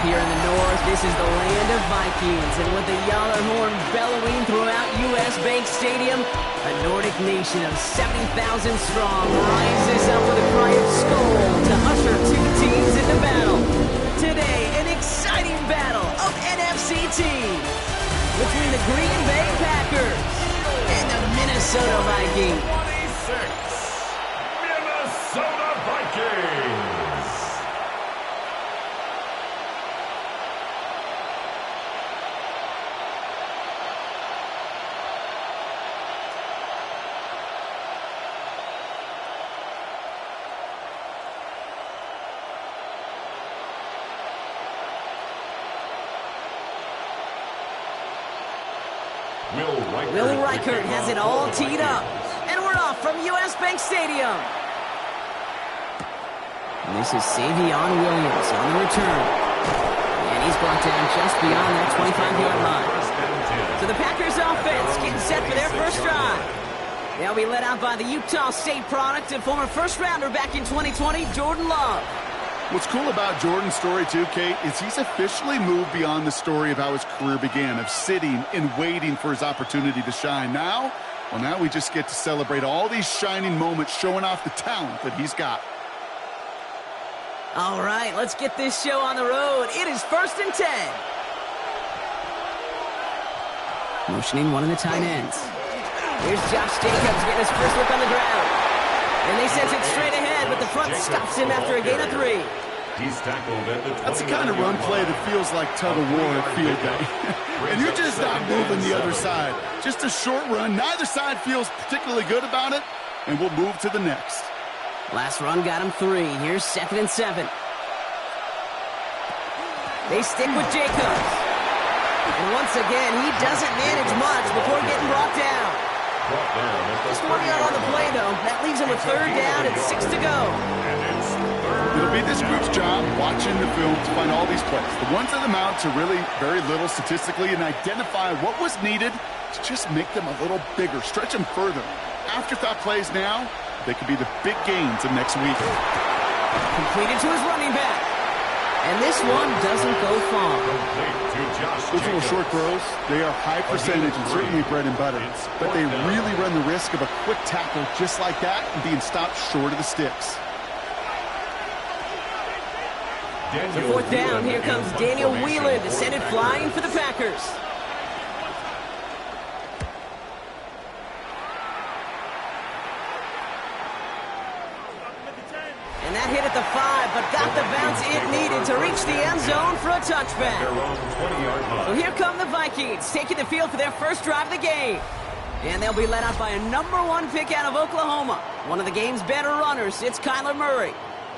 here in the north, this is the land of Vikings, and with the Yaller horn bellowing throughout U.S. Bank Stadium, a Nordic nation of 70,000 strong rises up with a cry of Skol to usher two teams into battle. Today, an exciting battle of NFC teams between the Green Bay Packers and the Minnesota Vikings. 26, Minnesota Vikings. Will Reichert has it all teed up, and we're off from U.S. Bank Stadium. And this is Savion Williams on the return. And he's brought down just beyond that 25-yard line. So the Packers offense getting set for their first drive. They'll be led out by the Utah State product and former first-rounder back in 2020, Jordan Love. What's cool about Jordan's story, too, Kate, is he's officially moved beyond the story of how his career began, of sitting and waiting for his opportunity to shine. Now we just get to celebrate all these shining moments, showing off the talent that he's got. All right, let's get this show on the road. It is 1st and 10. Motioning one of the tight ends. Here's Josh Jacobs getting his first look on the ground. And they send it straight ahead, but the front stops him after a gain of 3. He's tackled at the 20. That's the kind of run play that feels like tug-of-war at field day. And you're just not moving the other side. Just a short run. Neither side feels particularly good about it, and we'll move to the next. Last run got him 3. Here's 2nd and 7. They stick with Jacobs. And once again, he doesn't manage much before getting brought down. Just 1 yard on the play, though. That leaves him with 3rd down and 6 to go. It'll be this group's job watching the film to find all these plays. The ones that amount to really very little statistically and identify what was needed to just make them a little bigger, stretch them further. Afterthought plays now, they could be the big gains of next week. Completed to his running back. And this one doesn't go far. Those little short throws, they are high percentage and certainly bread and butter. But they really run the risk of a quick tackle just like that and being stopped short of the sticks. The 4th down, here comes Daniel Whelan to send it flying for the Packers. And that hit at the 5, but got the bounce it needed to reach the end zone for a touchback. So here come the Vikings, taking the field for their first drive of the game. And they'll be led out by a #1 pick out of Oklahoma. One of the game's better runners, it's Kyler Murray.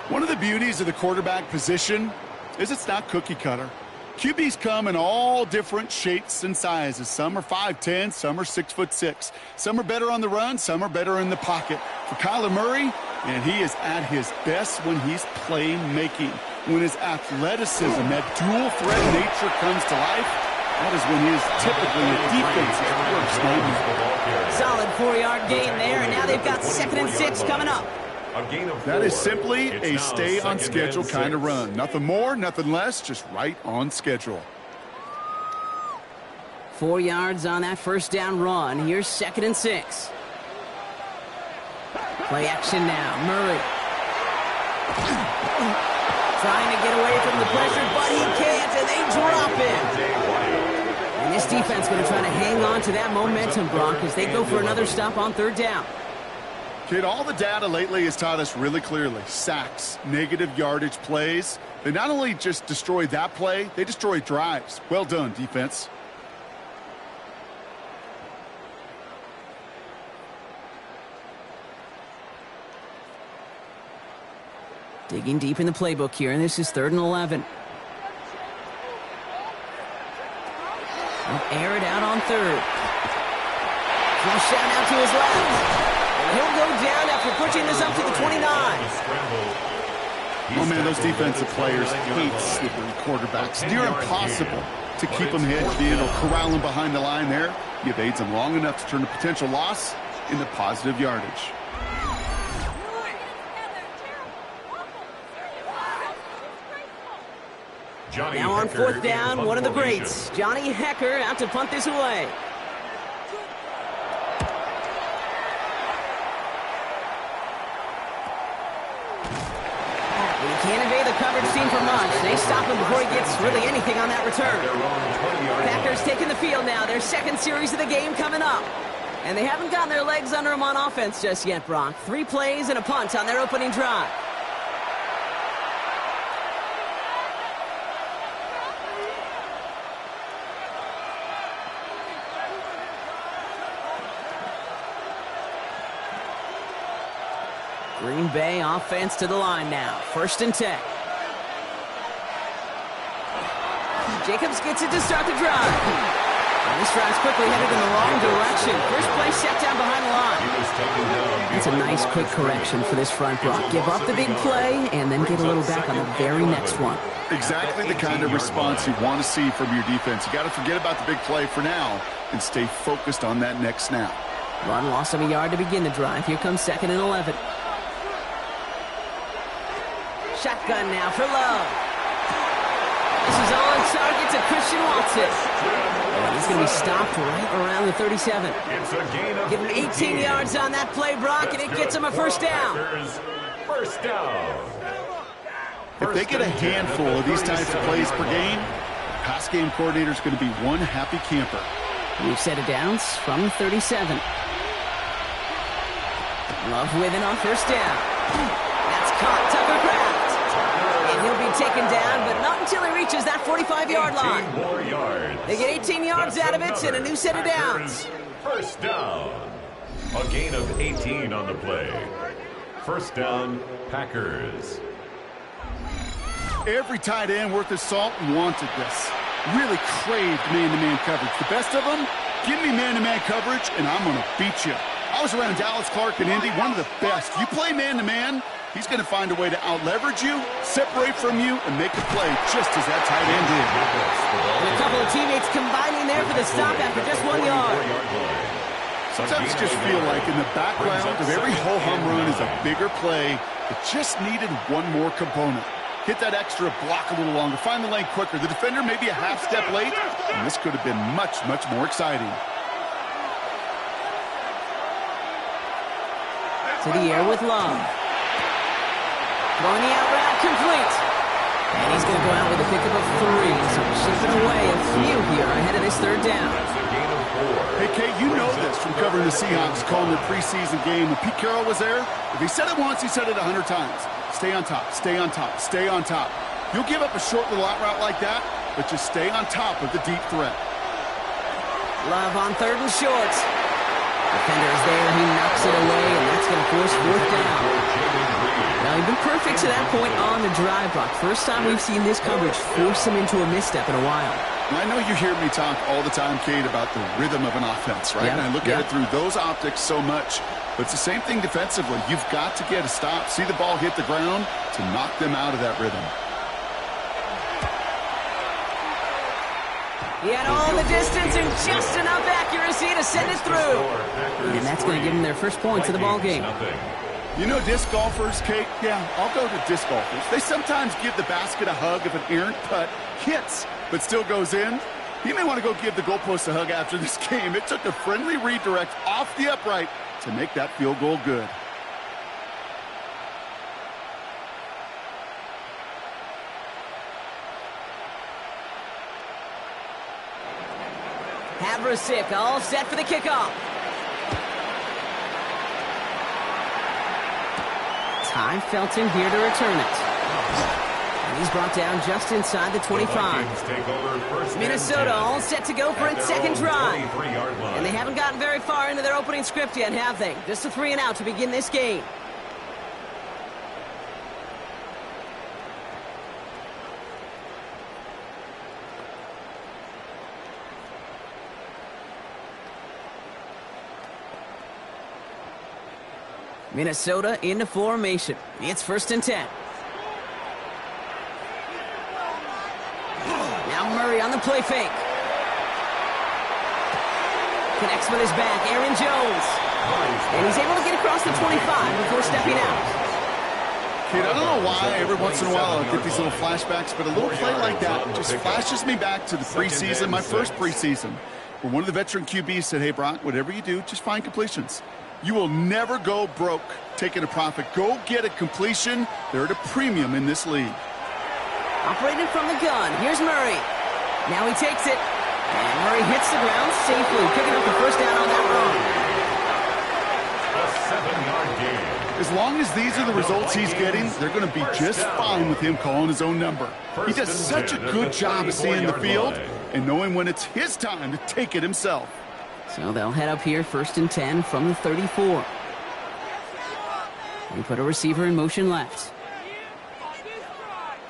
One of the beauties of the quarterback position is it's not cookie cutter. QBs come in all different shapes and sizes. Some are 5'10", some are 6'6". Some are better on the run, some are better in the pocket. For Kyler Murray, and he is at his best when he's playmaking. When his athleticism, that dual threat nature comes to life, that is when he is typically a defense's worst nightmare. Solid 4-yard gain there, and now they've got 2nd and 6 coming up. That is simply a stay on schedule kind of run. Nothing more, nothing less, just right on schedule. 4 yards on that first down run. Here's 2nd and 6. Play action now. Murray. Trying to get away from the pressure, but he can't, and they drop him. And this defense going to try to hang on to that momentum, Brock, as they go for another stop on 3rd down. Kid, all the data lately has taught us really clearly. Sacks, negative yardage plays. They not only just destroy that play, they destroy drives. Well done, defense. Digging deep in the playbook here, and this is 3rd and 11. They'll air it out on 3rd. He'll shout out to his left. He'll go down after pushing this up to the 29. Oh, man, those defensive players hate slippery quarterbacks. Near impossible to keep them hedged in or corral them behind the line there. You've aids them long enough to turn a potential loss into positive yardage. Now on fourth down, one of the greats, Johnny Hecker, out to punt this away. He can't evade the coverage team for much. They stop him before he gets really anything on that return. Packers taking the field now. Their second series of the game coming up. And they haven't gotten their legs under them on offense just yet, Brock. 3 plays and a punt on their opening drive. Green Bay offense to the line now. 1st and 10. Jacobs gets it to start the drive. And this drive's quickly headed in the wrong direction. First play set down behind the line. That's a nice quick correction for this front block. Give up the big play and then get a little back on the very next one. Exactly the kind of response you want to see from your defense. You got to forget about the big play for now and stay focused on that next snap. Run loss of a yard to begin the drive. Here comes 2nd and 11. Shotgun now for Love. This is on target to Christian Watson. And he's going to be stopped right around the 37. Give him 18 yards on that play, Brock, and it gets him a first down. First down. If they get a handful of these types of plays per game, pass game coordinator is going to be one happy camper. We've set it downs from 37. Love with it on first down. That's caught. Tucker Kraft. And he'll be taken down, but not until he reaches that 45-yard line. More yards. They get 18 yards out of it and a new set of downs. First down. A gain of 18 on the play. First down, Packers. Every tight end worth his salt wanted this. Really craved man-to-man coverage. The best of them, give me man-to-man coverage, and I'm going to beat you. I was around Dallas Clark and Indy, one of the best. You play man-to-man, he's going to find a way to out-leverage you, separate from you, and make a play just as that tight end did. And a couple of teammates combining there for the stop after just 1 yard. Sometimes you just feel like in the background of every ho-hum run is a bigger play that just needed one more component. Hit that extra block a little longer, find the lane quicker. The defender may be a half step late, and this could have been much, much more exciting. To the air with Love. Throwing the out route complete. And he's going to go out with a pickup of 3. So shipping away a few here ahead of this 3rd down. Hey, Kate, you know this from covering the Seahawks, calling their preseason game. When Pete Carroll was there, if he said it once, he said it 100 times. Stay on top, stay on top, stay on top. You'll give up a short little out route like that, but just stay on top of the deep threat. Love on 3rd and short. Defender is there, he knocks it away, and that's going to force 4th down. Now, he's been perfect to that point on the drive block. First time we've seen this coverage force him into a misstep in a while. And I know you hear me talk all the time, Kate, about the rhythm of an offense, right? Yeah, And I look at it through those optics so much. But it's the same thing defensively. You've got to get a stop, see the ball hit the ground to knock them out of that rhythm. He had all the distance and just enough accuracy to send it through. And that's going to give them their first points of the ball game. You know disc golfers, Kate? Yeah, I'll go to disc golfers. They sometimes give the basket a hug if an errant putt hits, but still goes in. You may want to go give the goalpost a hug after this game. It took a friendly redirect off the upright to make that field goal good. Havrasik all set for the kickoff. Ty Felton here to return it. And he's brought down just inside the 25. Minnesota all set to go for its second drive. And they haven't gotten very far into their opening script yet, have they? Just a 3 and out to begin this game. Minnesota into formation. It's 1st and 10. Now Murray on the play fake. Connects with his back, Aaron Jones. And he's able to get across the 25 before stepping out. Kid, I don't know why every once in a while I'll get these little flashbacks, but a little play like that just flashes me back to the preseason, my first preseason, where one of the veteran QBs said, hey, Brock, whatever you do, just find completions. You will never go broke taking a profit. Go get a completion. They're at a premium in this league. Operated from the gun. Here's Murray. Now he takes it. And Murray hits the ground safely, picking up the first down on that A 7-yard gain. As long as these are the results he's getting, they're going to be just fine with him calling his own number. He does such a good job of seeing the field and knowing when it's his time to take it himself. run. So they'll head up here, 1st and 10 from the 34. We put a receiver in motion left.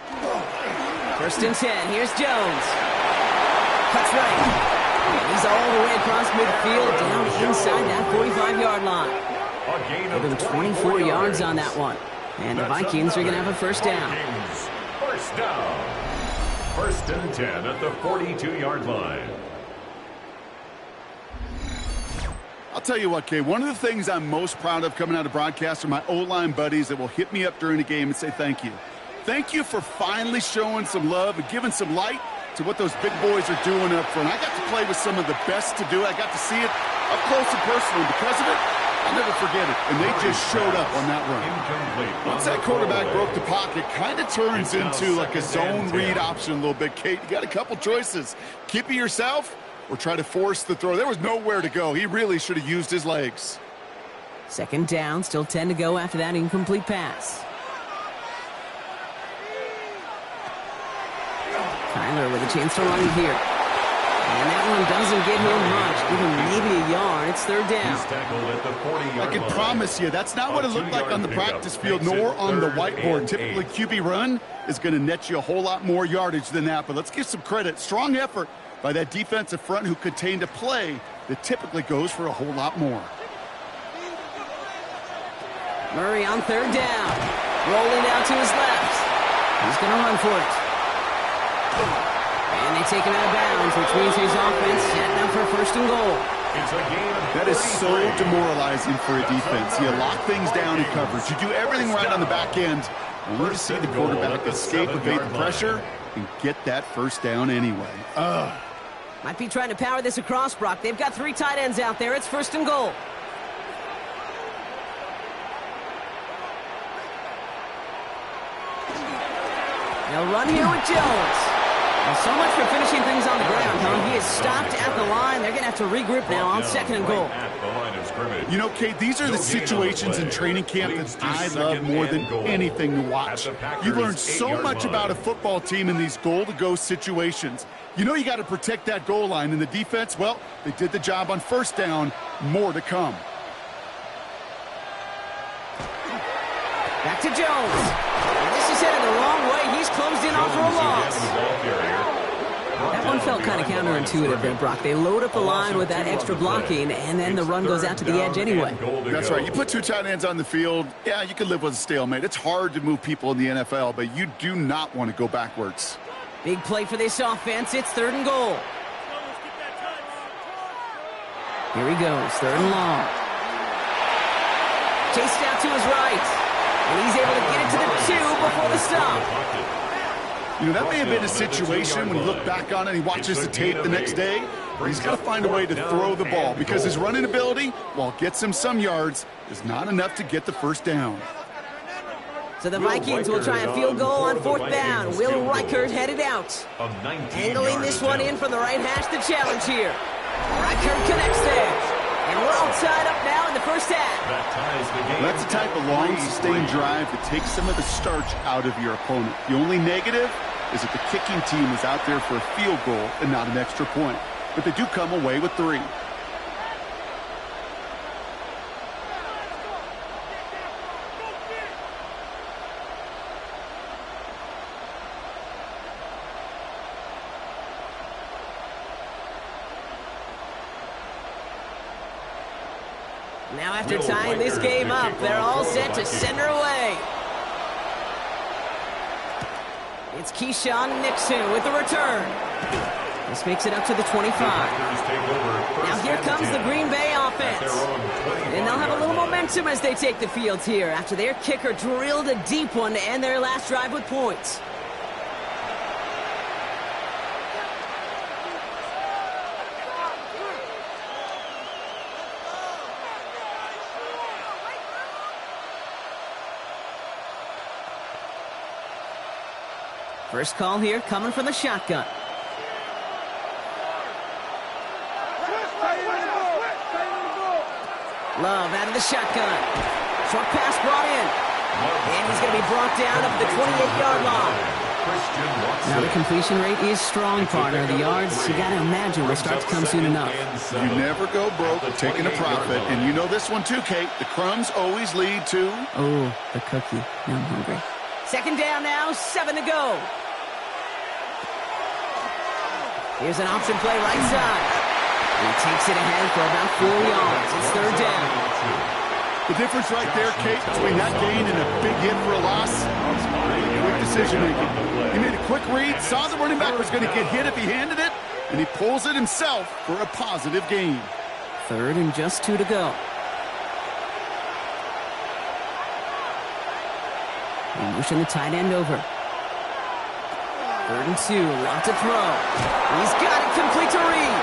1st and 10. Here's Jones. Cuts right. And he's all the way across midfield, down inside that 45-yard line. Give him 24 yards on that one. And the Vikings are going to have a first down. First down. 1st and 10 at the 42-yard line. I'll tell you what, Kay, one of the things I'm most proud of coming out of broadcast are my O-line buddies that will hit me up during the game and say thank you. Thank you for finally showing some love and giving some light to what those big boys are doing up front. I got to play with some of the best to do it. I got to see it up close and personal. Because of it, I'll never forget it. And they just showed up on that run. Once that quarterback broke the pocket, kind of turns into like a zone read option a little bit, Kate. You got a couple choices. Keep it yourself or try to force the throw. There was nowhere to go. He really should have used his legs. 2nd down, still 10 to go after that incomplete pass. Kyler with a chance to run here. And that one doesn't get him much. Give him maybe a yard. It's 3rd down. He's tackled at the 40-yard I can promise you, that's not what it looked like on the practice field, nor on the whiteboard. Typically, QB run is going to net you a whole lot more yardage than that. But let's give some credit. Strong effort by that defensive front who contained a play that typically goes for a whole lot more. Murray on 3rd down. Rolling out to his left. He's going to run for it. And they take him out of bounds, which means his offense setting up for 1st and goal. That is so demoralizing for a defense. You lock things down in coverage. You do everything right on the back end. Only to see the quarterback escape, evade the pressure, and get that first down anyway. Might be trying to power this across, Brock. They've got 3 tight ends out there. It's 1st and goal. They'll run here with Jones. Well, so much for finishing things on the ground, huh? He is stopped at the line. They're going to have to regroup now on 2nd and goal. You know, Kate, these are the situations in training camp that I love more than anything to watch. You learn so much about a football team in these goal-to-go situations. You know you got to protect that goal line. And the defense, well, they did the job on 1st down. More to come. Back to Jones. And this is headed the wrong way. He's closed in on for a loss. That one felt kind of counterintuitive there, Brock. They load up the line with that extra blocking, and then the run goes out to the edge anyway. That's right. You put 2 tight ends on the field, yeah, you can live with a stalemate. It's hard to move people in the NFL, but you do not want to go backwards. Big play for this offense. It's 3rd and goal. Here he goes, 3rd and long. Chased out to his right. And he's able to get it to the 2 before the stop. You know, that may have been a situation when you look back on it and he watches the tape the next day, where he's got to find a way to throw the ball because his running ability, while it gets him some yards, is not enough to get the first down. So the Vikings will try a field goal on 4th down. Will Reichert headed out. Angling this one in from the right hash, the challenge here. Reichert connects there. And we're all tied up now in the first half. That's the type of long, sustained drive that takes some of the starch out of your opponent. The only negative is that the kicking team is out there for a field goal and not an extra point. But they do come away with 3. Now after tying this game up, they're all set to send her away. It's Keyshawn Nixon with the return. This makes it up to the 25. Now here comes the Green Bay offense. offense. And they'll have a little momentum as they take the field here after their kicker drilled a deep one to end their last drive with points. First call here coming from the shotgun. Love out of the shotgun. Short pass brought in. And he's going to be brought down up at the 28-yard line. Now the completion rate is strong, partner. The yards, you got to imagine, will start to come soon enough. You never go broke taking a profit. And you know this one too, Kate. The crumbs always lead to... Oh, the cookie. Now I'm hungry. Second down now, 7 to go. Here's an option play right side. He takes it ahead for about 4 yards. It's third down. The difference right there, Kate, between that gain and a big hit for a loss, quick decision-making. He made a quick read, saw the running back was going to get hit if he handed it, and he pulls it himself for a positive gain. Third and just 2 to go. He motion the tight end over. Third and 2, lot to throw. He's got it complete to Reed.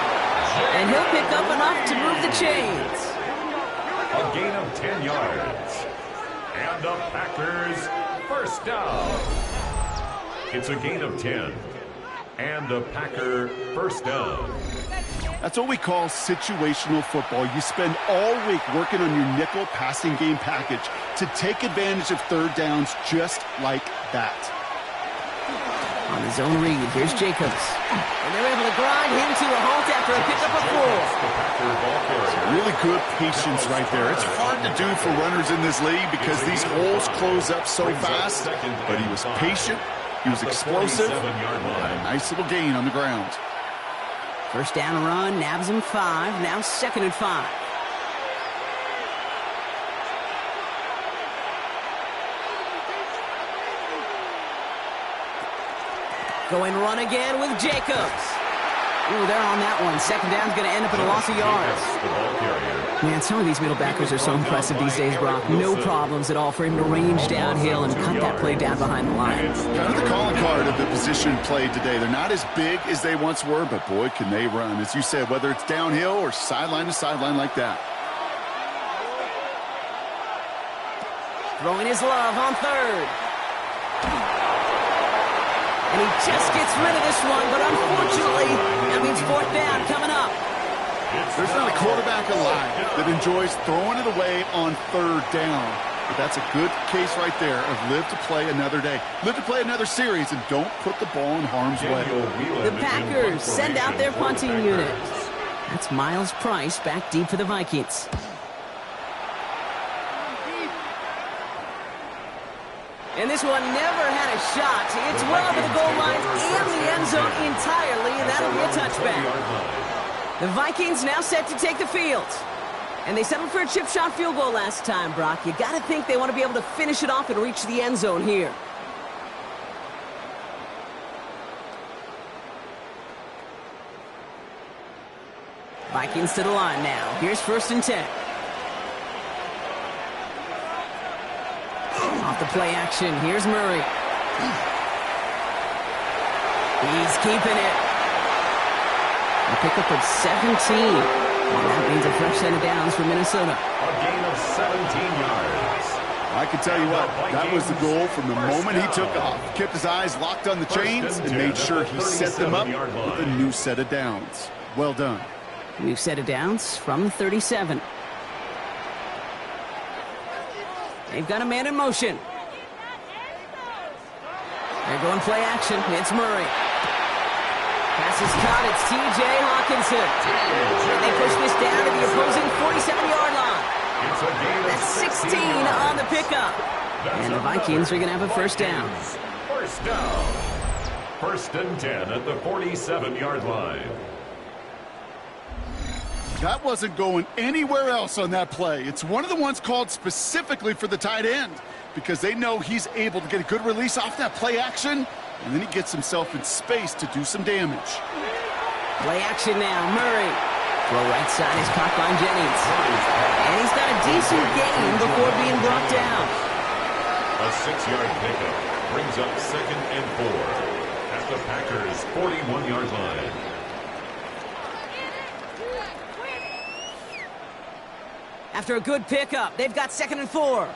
And he'll pick up enough to move the chains. A gain of 10 yards. And the Packers first down. It's a gain of 10. And a Packer first down. That's what we call situational football. You spend all week working on your nickel passing game package to take advantage of third downs just like that. On his own read, here's Jacobs. And they're able to grind him to a halt after a pickup of 4. Really good patience right there. It's hard to do for runners in this league because these holes close up so fast. But he was patient, he was explosive, had a nice little gain on the ground. First down run, nabs him 5, now 2nd and 5. Going run again with Jacobs. Ooh, they're on that one. Second down's going to end up in a loss of yards. Man, some of these middle backers are so impressive these days, Brock. No problems at all for him to range downhill and cut that play down behind the line. Kind of the calling card of the position played today. They're not as big as they once were, but boy, can they run. As you said, whether it's downhill or sideline to sideline like that. Throwing his love on third. And he just gets rid of this one, but unfortunately, that means fourth down coming up. There's not a quarterback alive that enjoys throwing it away on third down. But that's a good case right there of live to play another day. Live to play another series and don't put the ball in harm's way. The Packers send out their punting unit. That's Miles Price back deep for the Vikings. And this one never had a shot. It's well over the goal line and the end zone entirely, and that'll be a touchback. The Vikings now set to take the field. And they settled for a chip shot field goal last time, Brock. You got to think they want to be able to finish it off and reach the end zone here. Vikings to the line now. Here's 1st and 10. Off the play action, here's Murray. He's keeping it. A pickup of 17. And that means a fresh set of downs for Minnesota. A gain of 17 yards. I can tell you what, that was the goal from the moment he took off. Kept his eyes locked on the chains and made sure he set them up with a new set of downs. Well done. New set of downs from the 37. They've got a man in motion. They're going play action. It's Murray. Pass is caught. It's T.J. Hawkinson. And they push this down to the opposing 47-yard line. That's 16 on the pickup. And the Vikings are going to have a first down. First down. 1st and 10 at the 47-yard line. That wasn't going anywhere else on that play. It's one of the ones called specifically for the tight end because they know he's able to get a good release off that play action, and then he gets himself in space to do some damage. Play action now. Murray Throw right side is caught by Jennings. And he's got a decent gain before being brought down. A 6-yard pickup brings up 2nd and 4 at the Packers' 41-yard line. After a good pickup, they've got 2nd and 4.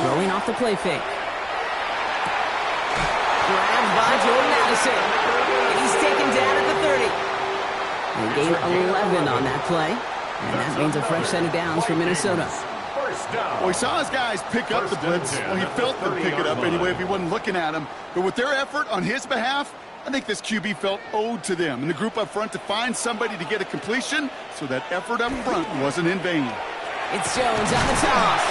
Throwing off the play fake. Grabbed by Jordan Addison. He's taken down at the 30. They gain 11 on that play. And that means a fresh set of downs for Minnesota. Well, he saw his guys pick up the blitz. Well, he felt them pick it up anyway if he wasn't looking at him. But with their effort on his behalf, I think this QB felt owed to them and the group up front to find somebody to get a completion, so that effort up front wasn't in vain. It's Jones on the toss.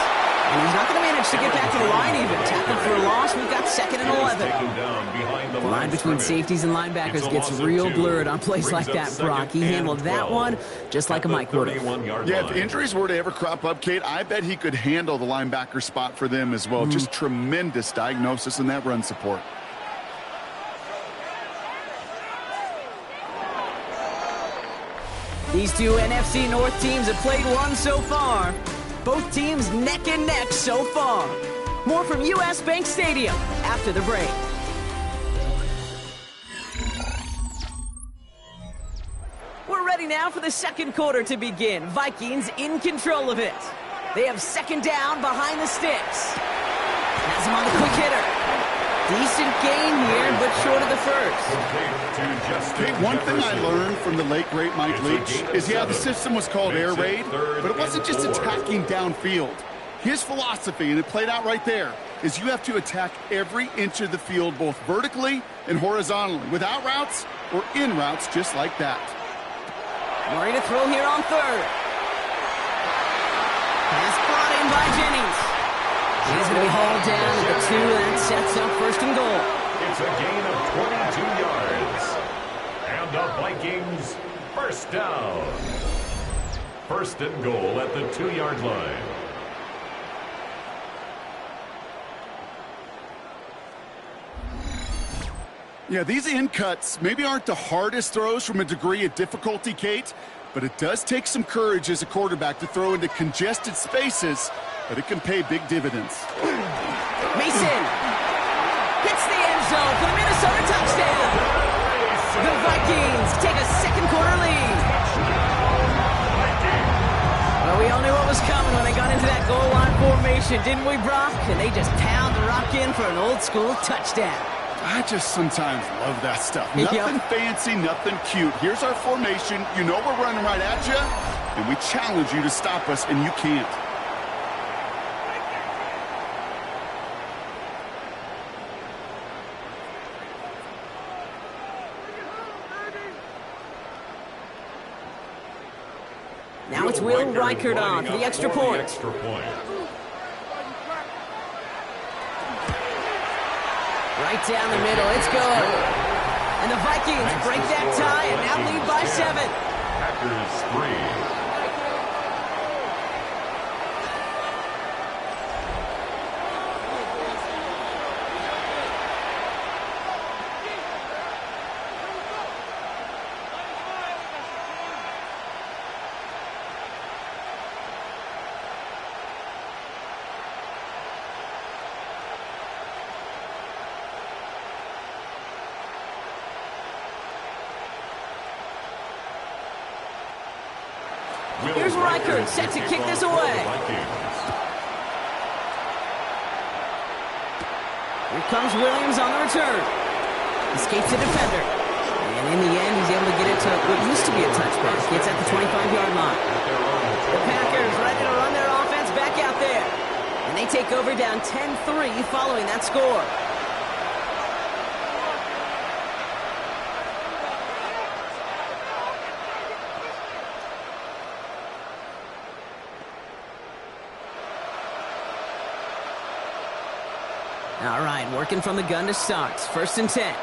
And he's not going to manage to get back to the line even. Tackled for a loss. We've got 2nd and 11. The line between safeties and linebackers gets real blurred on plays like that, Brock. He handled that one just like a Mike would have. Yeah, if injuries were to ever crop up, Kate, I bet he could handle the linebacker spot for them as well. Just tremendous diagnosis in that run support. These two NFC North teams have played one so far. Both teams neck and neck so far. More from US Bank Stadium after the break. We're ready now for the second quarter to begin. Vikings in control of it. They have 2nd down behind the sticks. Has him on the quick hitter. Decent gain here, but short of the first. Hey, one thing I learned from the late, great Mike Leach is, yeah, the system was called air raid, but it wasn't just attacking downfield. His philosophy, and it played out right there, is you have to attack every inch of the field, both vertically and horizontally, without routes or in routes, just like that. Murray to throw here on 3rd. Pass brought in by Jennings. He's going to be hauled down at the 2, and that sets up 1st and goal. It's a gain of 22 yards. And the Vikings 1st down. 1st and goal at the 2-yard line. Yeah, these in cuts maybe aren't the hardest throws from a degree of difficulty, Kate, but it does take some courage as a quarterback to throw into congested spaces, but it can pay big dividends. Mason hits the end zone for the Minnesota touchdown. The Vikings take a 2nd quarter lead. Well, we all knew what was coming when they got into that goal line formation, didn't we, Brock? And they just pound the rock in for an old school touchdown. I just sometimes love that stuff. Nothing fancy, nothing cute. Here's our formation. You know we're running right at you, and we challenge you to stop us, and you can't. Now it's Will Reichert on for the extra point. Right down the middle, it's good. And the Vikings break that tie and now lead by 7. Packers 3. Here's Reichert set to kick this away. Here comes Williams on the return. Escapes the defender. And in the end, he's able to get it to what used to be a touchback. Gets at the 25-yard line. The Packers ready to run their offense back out there. And they take over down 10-3 following that score. All right, working from the gun to start. 1st and 10.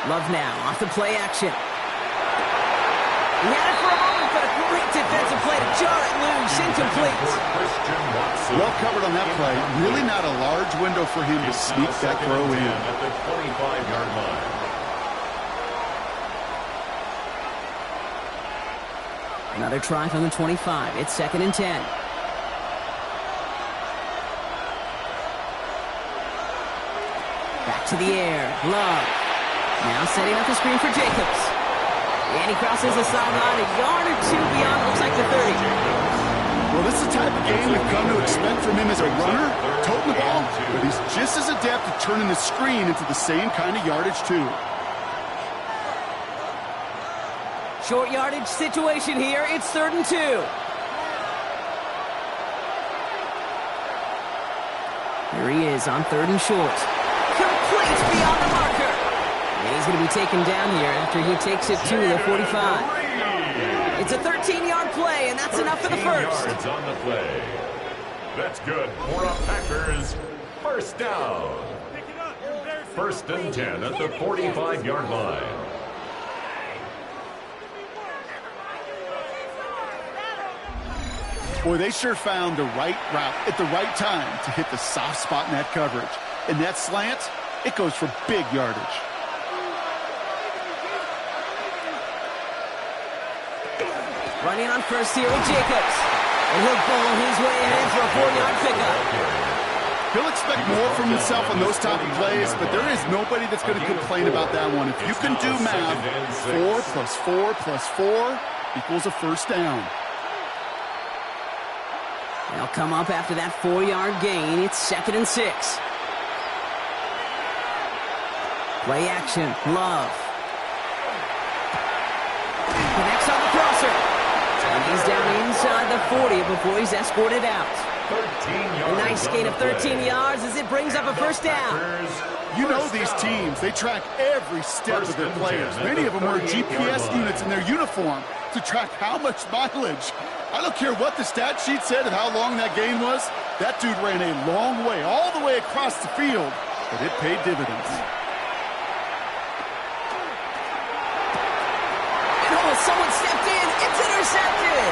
Love now, off the play action. He had it for a moment, but a great defensive play to jar it loose. Incomplete. complete. Well covered on that play. Really not a large window for him to sneak that throw in. At the 25-yard line. Another try from the 25. It's 2nd and 10. Back to the air. Love. Now setting up the screen for Jacobs. And he crosses the sideline a yard or two beyond, looks like the 30. Well, this is the type of game we've come to expect from him as a runner, toting the ball, but he's just as adept at turning the screen into the same kind of yardage, too. Short yardage situation here. It's 3rd and 2. Here he is on 3rd and short. Complete beyond the marker. And he's going to be taken down here after he takes it to the 45. It's a 13-yard play, and that's enough for the first. Yards on the play. That's good for a Packers first down. 1st and 10 at the 45-yard line. Boy, they sure found the right route at the right time to hit the soft spot in that coverage. And that slant, it goes for big yardage. Running on first here with Jacobs. And he'll bowl his way ahead for a 4-yard pickup. He'll expect more from himself on those type of plays, but there is nobody that's going to complain about that one. If you can do math, 4 plus 4 plus 4 equals a first down. They'll come up after that 4-yard gain. It's 2nd and 6. Play action. Love. Connects on the crosser. And he's down inside the 40 before he's escorted out. A nice gain of 13 yards as it brings up a first down. You know these teams, they track every step of their players. Many of them wear GPS units in their uniform to track how much mileage. I don't care what the stat sheet said of how long that gain was. That dude ran a long way, all the way across the field, but it paid dividends. And oh, someone stepped in. It's intercepted.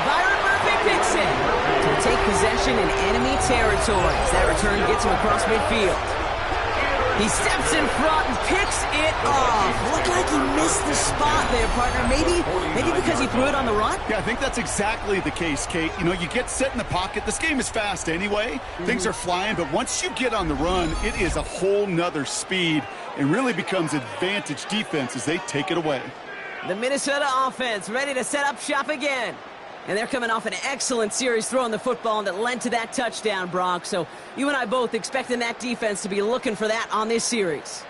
Byron Murphy picks it to take possession in enemy territories. That return gets him across midfield. He steps in front and picks it off. Looked like he missed the spot there, partner. Maybe because he threw it on the run? Yeah, I think that's exactly the case, Kate. You know, you get set in the pocket. This game is fast anyway. Things are flying, but once you get on the run, it is a whole nother speed and really becomes advantage defense as they take it away. The Minnesota offense ready to set up shop again. And they're coming off an excellent series throwing the football that led to that touchdown, Brock. So you and I both expecting that defense to be looking for that on this series.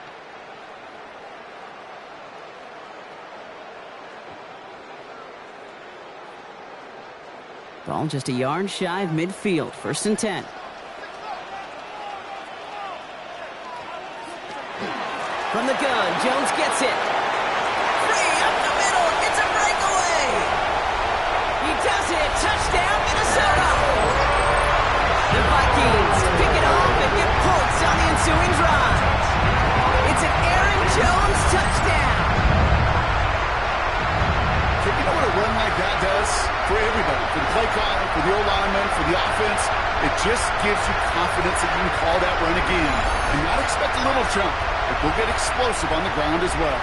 Ball just a yard shy of midfield. 1st and 10. From the gun, Jones gets it. Free up the middle. It's a breakaway. He does it. Touchdown, Minnesota. The Vikings pick it off and get points on the ensuing drive. It's an Aaron Jones touchdown. You know what a run like that does for everybody, for the play caller, for the O-lineman, for the offense? It just gives you confidence that you can call that run again. And not expect a little jump, but we'll get explosive on the ground as well.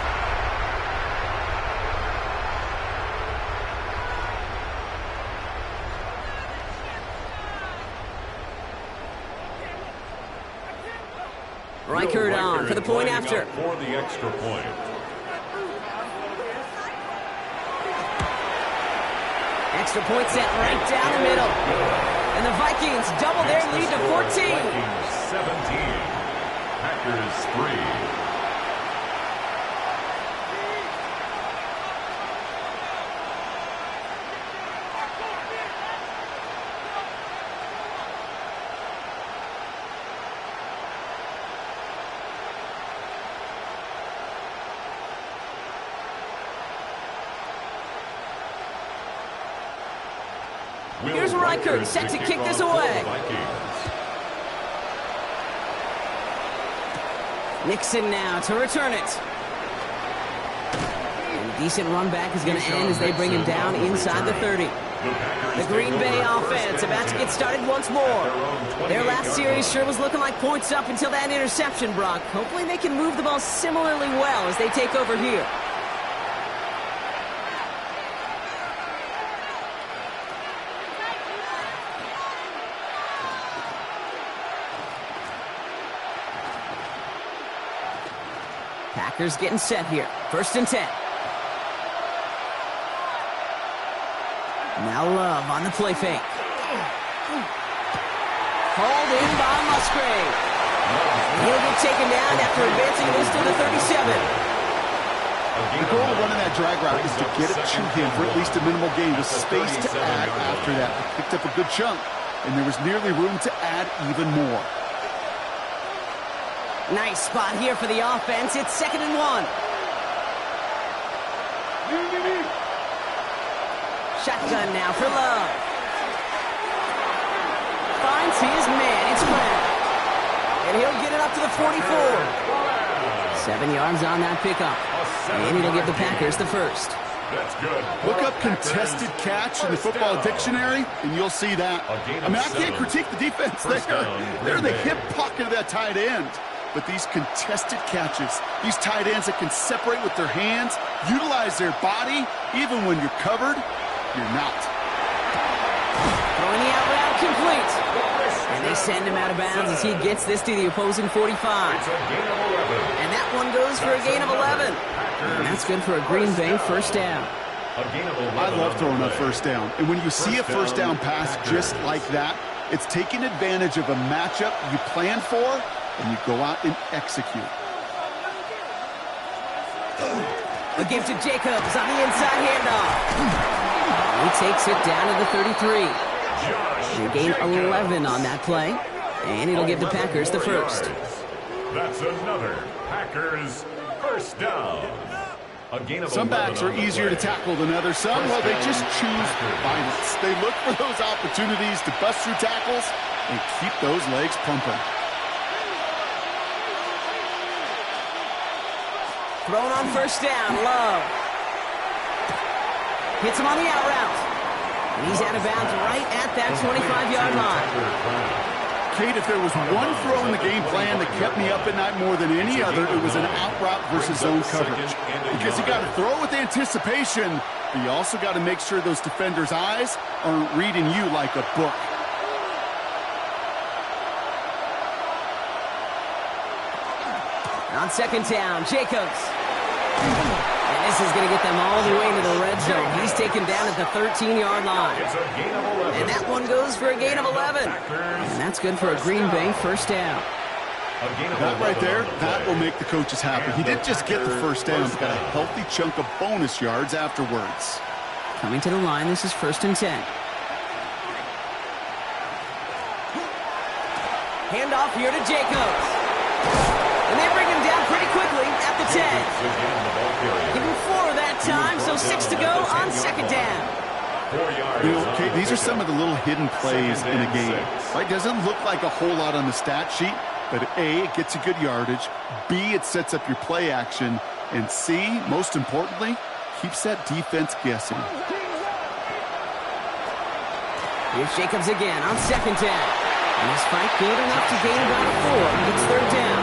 Reichert on for the point after. For the extra point. Extra point set right down the middle. And the Vikings double their lead to 14. Vikings 17. Packers 3. Here's Reichert set to kick this away. Nixon now to return it. And decent run back is going to end as they bring him down inside the 30. The Green Bay offense about to get started once more. Their last series sure was looking like points up until that interception, Brock. Hopefully they can move the ball similarly well as they take over here. Packers getting set here. 1st and 10. Now Love on the play fake. Hauled in by Musgrave. He'll get taken down after advancing this to the 37. The goal of running that drag route is to get it to him for at least a minimal gain with space to add after that. He picked up a good chunk, and there was nearly room to add even more. Nice spot here for the offense. It's 2nd and 1. Shotgun now for Love. Finds his man. It's Brown. And he'll get it up to the 44. 7 yards on that pickup. And it'll give the Packers the 1st. That's good. Look up contested catch in the football dictionary, and you'll see that. I mean, I can't critique the defense there. They're in the hip pocket of that tight end. But these contested catches, these tight ends that can separate with their hands, utilize their body, even when you're covered, you're not. Throwing the out route complete. And they send him out of bounds as he gets this to the opposing 45. And that one goes for a gain of 11. And that's good for a Green Bay 1st down. I love throwing a 1st down. And when you see a 1st down pass just like that, it's taking advantage of a matchup you planned for, and you go out and execute. A give to Jacobs on the inside handoff. He takes it down to the 33. They gain 11 on that play, and it'll give the Packers the 1st. That's another Packers 1st down. A gain of Some backs are easier to tackle than others. Some, well, they just choose violence. They look for those opportunities to bust through tackles and keep those legs pumping. Thrown on 1st down, Love. Hits him on the out route. And he's out of bounds right at that 25-yard line. Kate, if there was one throw in the game plan that kept me up at night more than any other, it was an out route versus zone coverage. Because you got to throw with anticipation, but you also got to make sure those defenders' eyes aren't reading you like a book. On 2nd down, Jacobs. And this is going to get them all the way to the red zone. He's taken down at the 13-yard line. And that one goes for a gain of 11. And that's good for a Green Bay 1st down. That right there, that will make the coaches happy. He didn't just get the 1st down, but got a healthy chunk of bonus yards afterwards. Coming to the line, this is 1st and 10. Handoff here to Jacobs. And they bring him down pretty quickly at the 10. Give him 4 that time, so 6 to go on 2nd down. You know, Kate, these are some of the little hidden plays in a game. Right? Doesn't look like a whole lot on the stat sheet, but A, it gets you good yardage. B, it sets up your play action. And C, most importantly, keeps that defense guessing. Here's Jacobs again on 2nd down. And this fight good enough to gain about 4. It's 3rd down.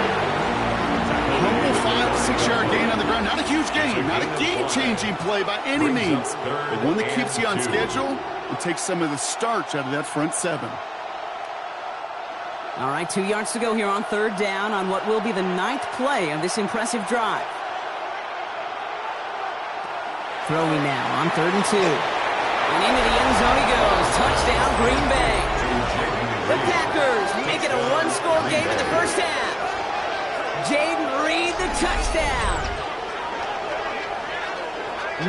Humble 5-6-yard gain on the ground. Not a huge gain, not a game-changing play by any means, but one that keeps you on schedule and takes some of the starch out of that front 7. All right, 2 yards to go here on 3rd down on what will be the 9th play of this impressive drive. Throwing now on 3rd and 2. And into the end zone he goes. Touchdown, Green Bay. The Packers make it a 1-score game in the 1st half. Jaden Reed, the touchdown.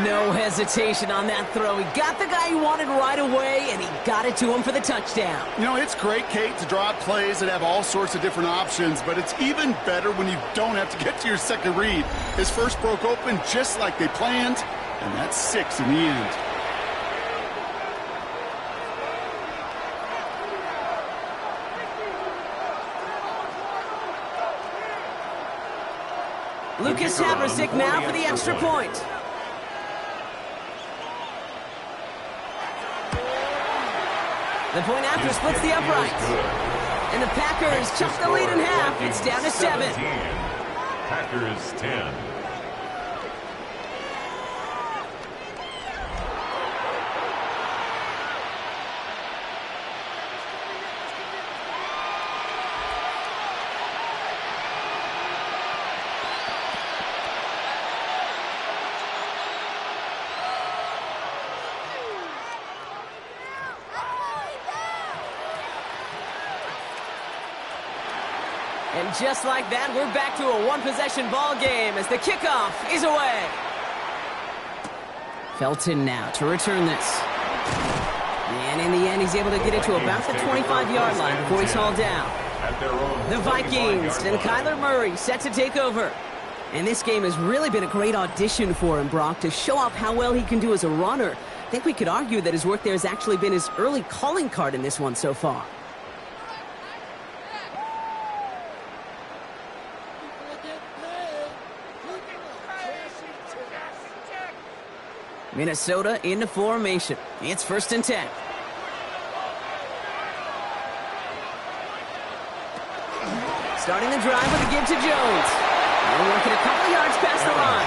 No hesitation on that throw. He got the guy he wanted right away, and he got it to him for the touchdown. You know, it's great, Kate, to draw up plays that have all sorts of different options, but it's even better when you don't have to get to your second read. His first broke open just like they planned, and that's 6 in the end. Lucas Haversick now for the extra point. The point after splits the uprights. And the Packers chop the lead in half. It's down to 7. Packers 10. And just like that, we're back to a one-possession ball game as the kickoff is away. Felton now to return this. And in the end, he's able to get it to about the 25-yard line before he's hauled down. The Vikings and Kyler Murray set to take over. And this game has really been a great audition for him, Brock, to show off how well he can do as a runner. I think we could argue that his work there has actually been his early calling card in this one so far. Minnesota into formation. It's 1st and 10. Starting the drive with a give to Jones. And working a couple yards past the line.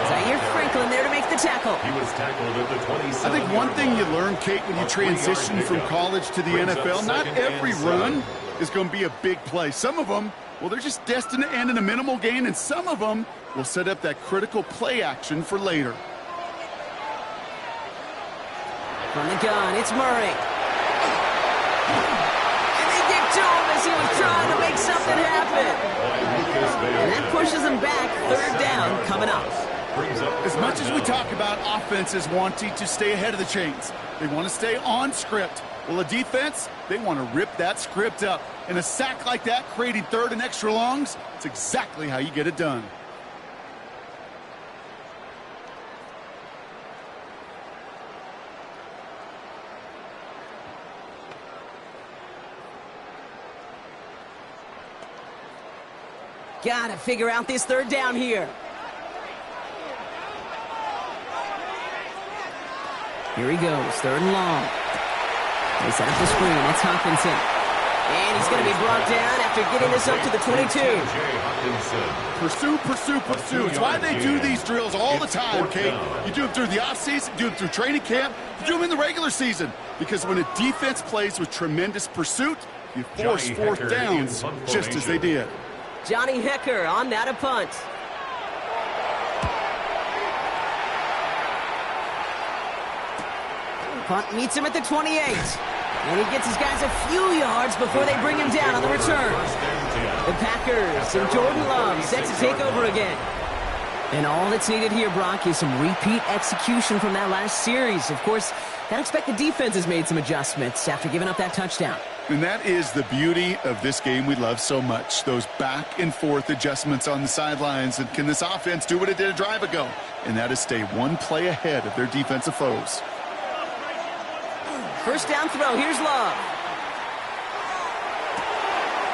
Zaire Franklin there to make the tackle. He was tackled at the 27. I think one thing you learn, Kate, when you transition from college to the NFL, not every run is going to be a big play. Some of them, well, they're just destined to end in a minimal gain, and some of them will set up that critical play action for later. From the gun, it's Murray. And they get to him as he was trying to make something happen. And that pushes him back. 3rd down coming up. As much as we talk about offenses wanting to stay ahead of the chains, they want to stay on script. Well, a defense, they want to rip that script up. And a sack like that, creating 3rd and extra longs, it's exactly how you get it done. Got to figure out this 3rd down here. Here he goes, 3rd and long. They set up the screen. It's Hawkinson. And he's going to be brought down after getting this up to the 22. Pursue, pursue, pursue. It's why they do these drills all the time, Kate. You do them through the offseason, you do them through training camp, you do them in the regular season. Because when a defense plays with tremendous pursuit, you force 4th downs just as they did. Johnny Hecker on that a punt. Punt meets him at the 28. And he gets his guys a few yards before they bring him down on the return. The Packers and Jordan Love set to take over again. And all that's needed here, Brock, is some repeat execution from that last series. Of course, gotta expect the defense has made some adjustments after giving up that touchdown. And that is the beauty of this game we love so much. Those back and forth adjustments on the sidelines. And can this offense do what it did a drive ago? And that is stay one play ahead of their defensive foes. 1st down throw. Here's Love.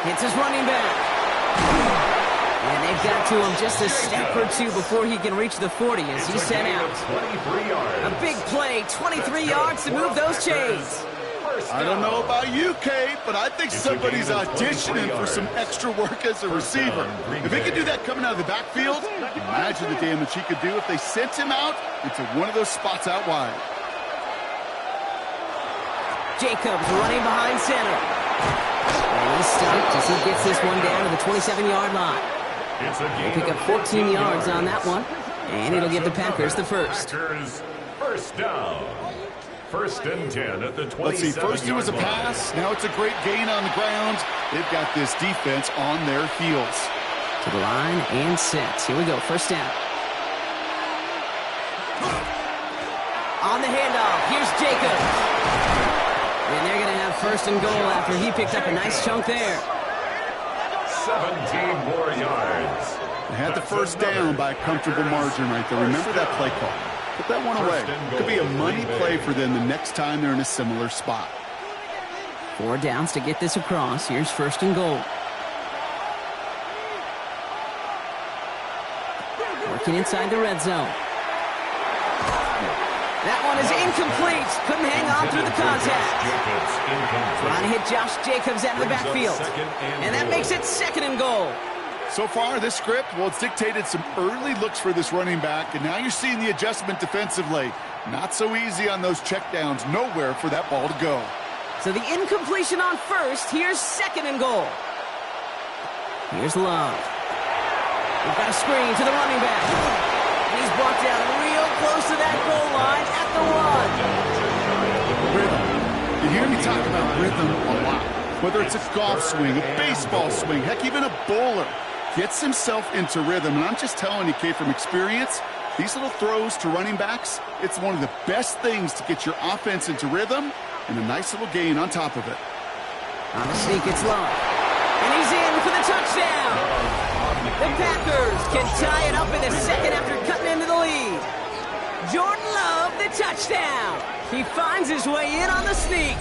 Hits his running back. And they've got to him just a step or two before he can reach the 40 as he's sent out. A big play, 23 yards to move those chains. I don't know about you, Kate, but I think somebody's auditioning for some extra work as a receiver. If he could do that coming out of the backfield, imagine the damage he could do if they sent him out into one of those spots out wide. Jacobs running behind center. And he's stopped as he gets this one down to the 27-yard line. They pick up 14 yards on that one, and it'll give the Packers the first. First down. 1st and 10 at the 27. Let's see, first it was a pass. Now it's a great gain on the ground. They've got this defense on their heels. To the line and set. Here we go, 1st down. On the handoff, here's Jacobs. And they're going to have 1st and goal after he picked up a nice chunk there. 17 more yards. They had the 1st down by a comfortable margin right there. Remember that play call. Put that one away. Could be a money play for them the next time they're in a similar spot. 4 downs to get this across. Here's 1st and goal. Working inside the red zone. That one is incomplete. Couldn't hang on through the contact. hit Josh Jacobs out of the backfield. And that makes it 2nd and goal. So far, this script, well, it's dictated some early looks for this running back, and now you're seeing the adjustment defensively. Not so easy on those checkdowns. Nowhere for that ball to go. So the incompletion on first. Here's 2nd and goal. Here's Love. We've got a screen to the running back. And he's brought down real close to that goal line at the one. Rhythm. You hear me talk about rhythm a lot. Whether it's a golf swing, a baseball swing, heck, even a bowler. Gets himself into rhythm. And I'm just telling you, Kate, from experience, these little throws to running backs, it's one of the best things to get your offense into rhythm and a nice little gain on top of it. On the sneak, it's Love. And he's in for the touchdown. The Packers can tie it up in the 2nd after cutting into the lead. Jordan Love, the touchdown. He finds his way in on the sneak.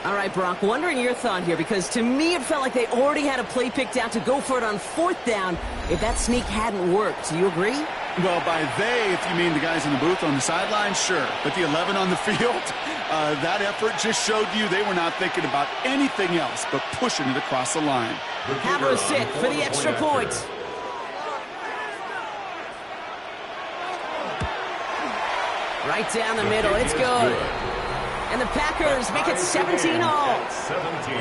All right, Brock, wondering your thought here, because to me it felt like they already had a play picked out to go for it on 4th down if that sneak hadn't worked. Do you agree? Well, by they, if you mean the guys in the booth on the sideline, sure. But the 11 on the field, that effort just showed you they were not thinking about anything else but pushing it across the line. Havers sit for the extra point. Right down the middle, it's good. And the Packers make it 17 all. 17.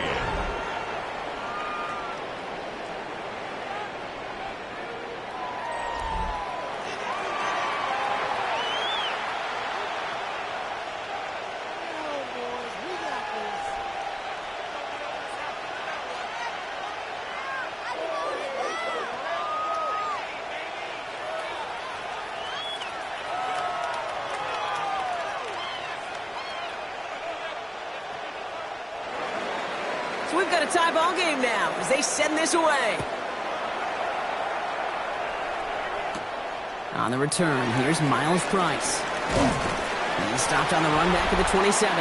We've got a tie ball game now as they send this away. On the return, here's Miles Price. He's stopped on the run back at the 27.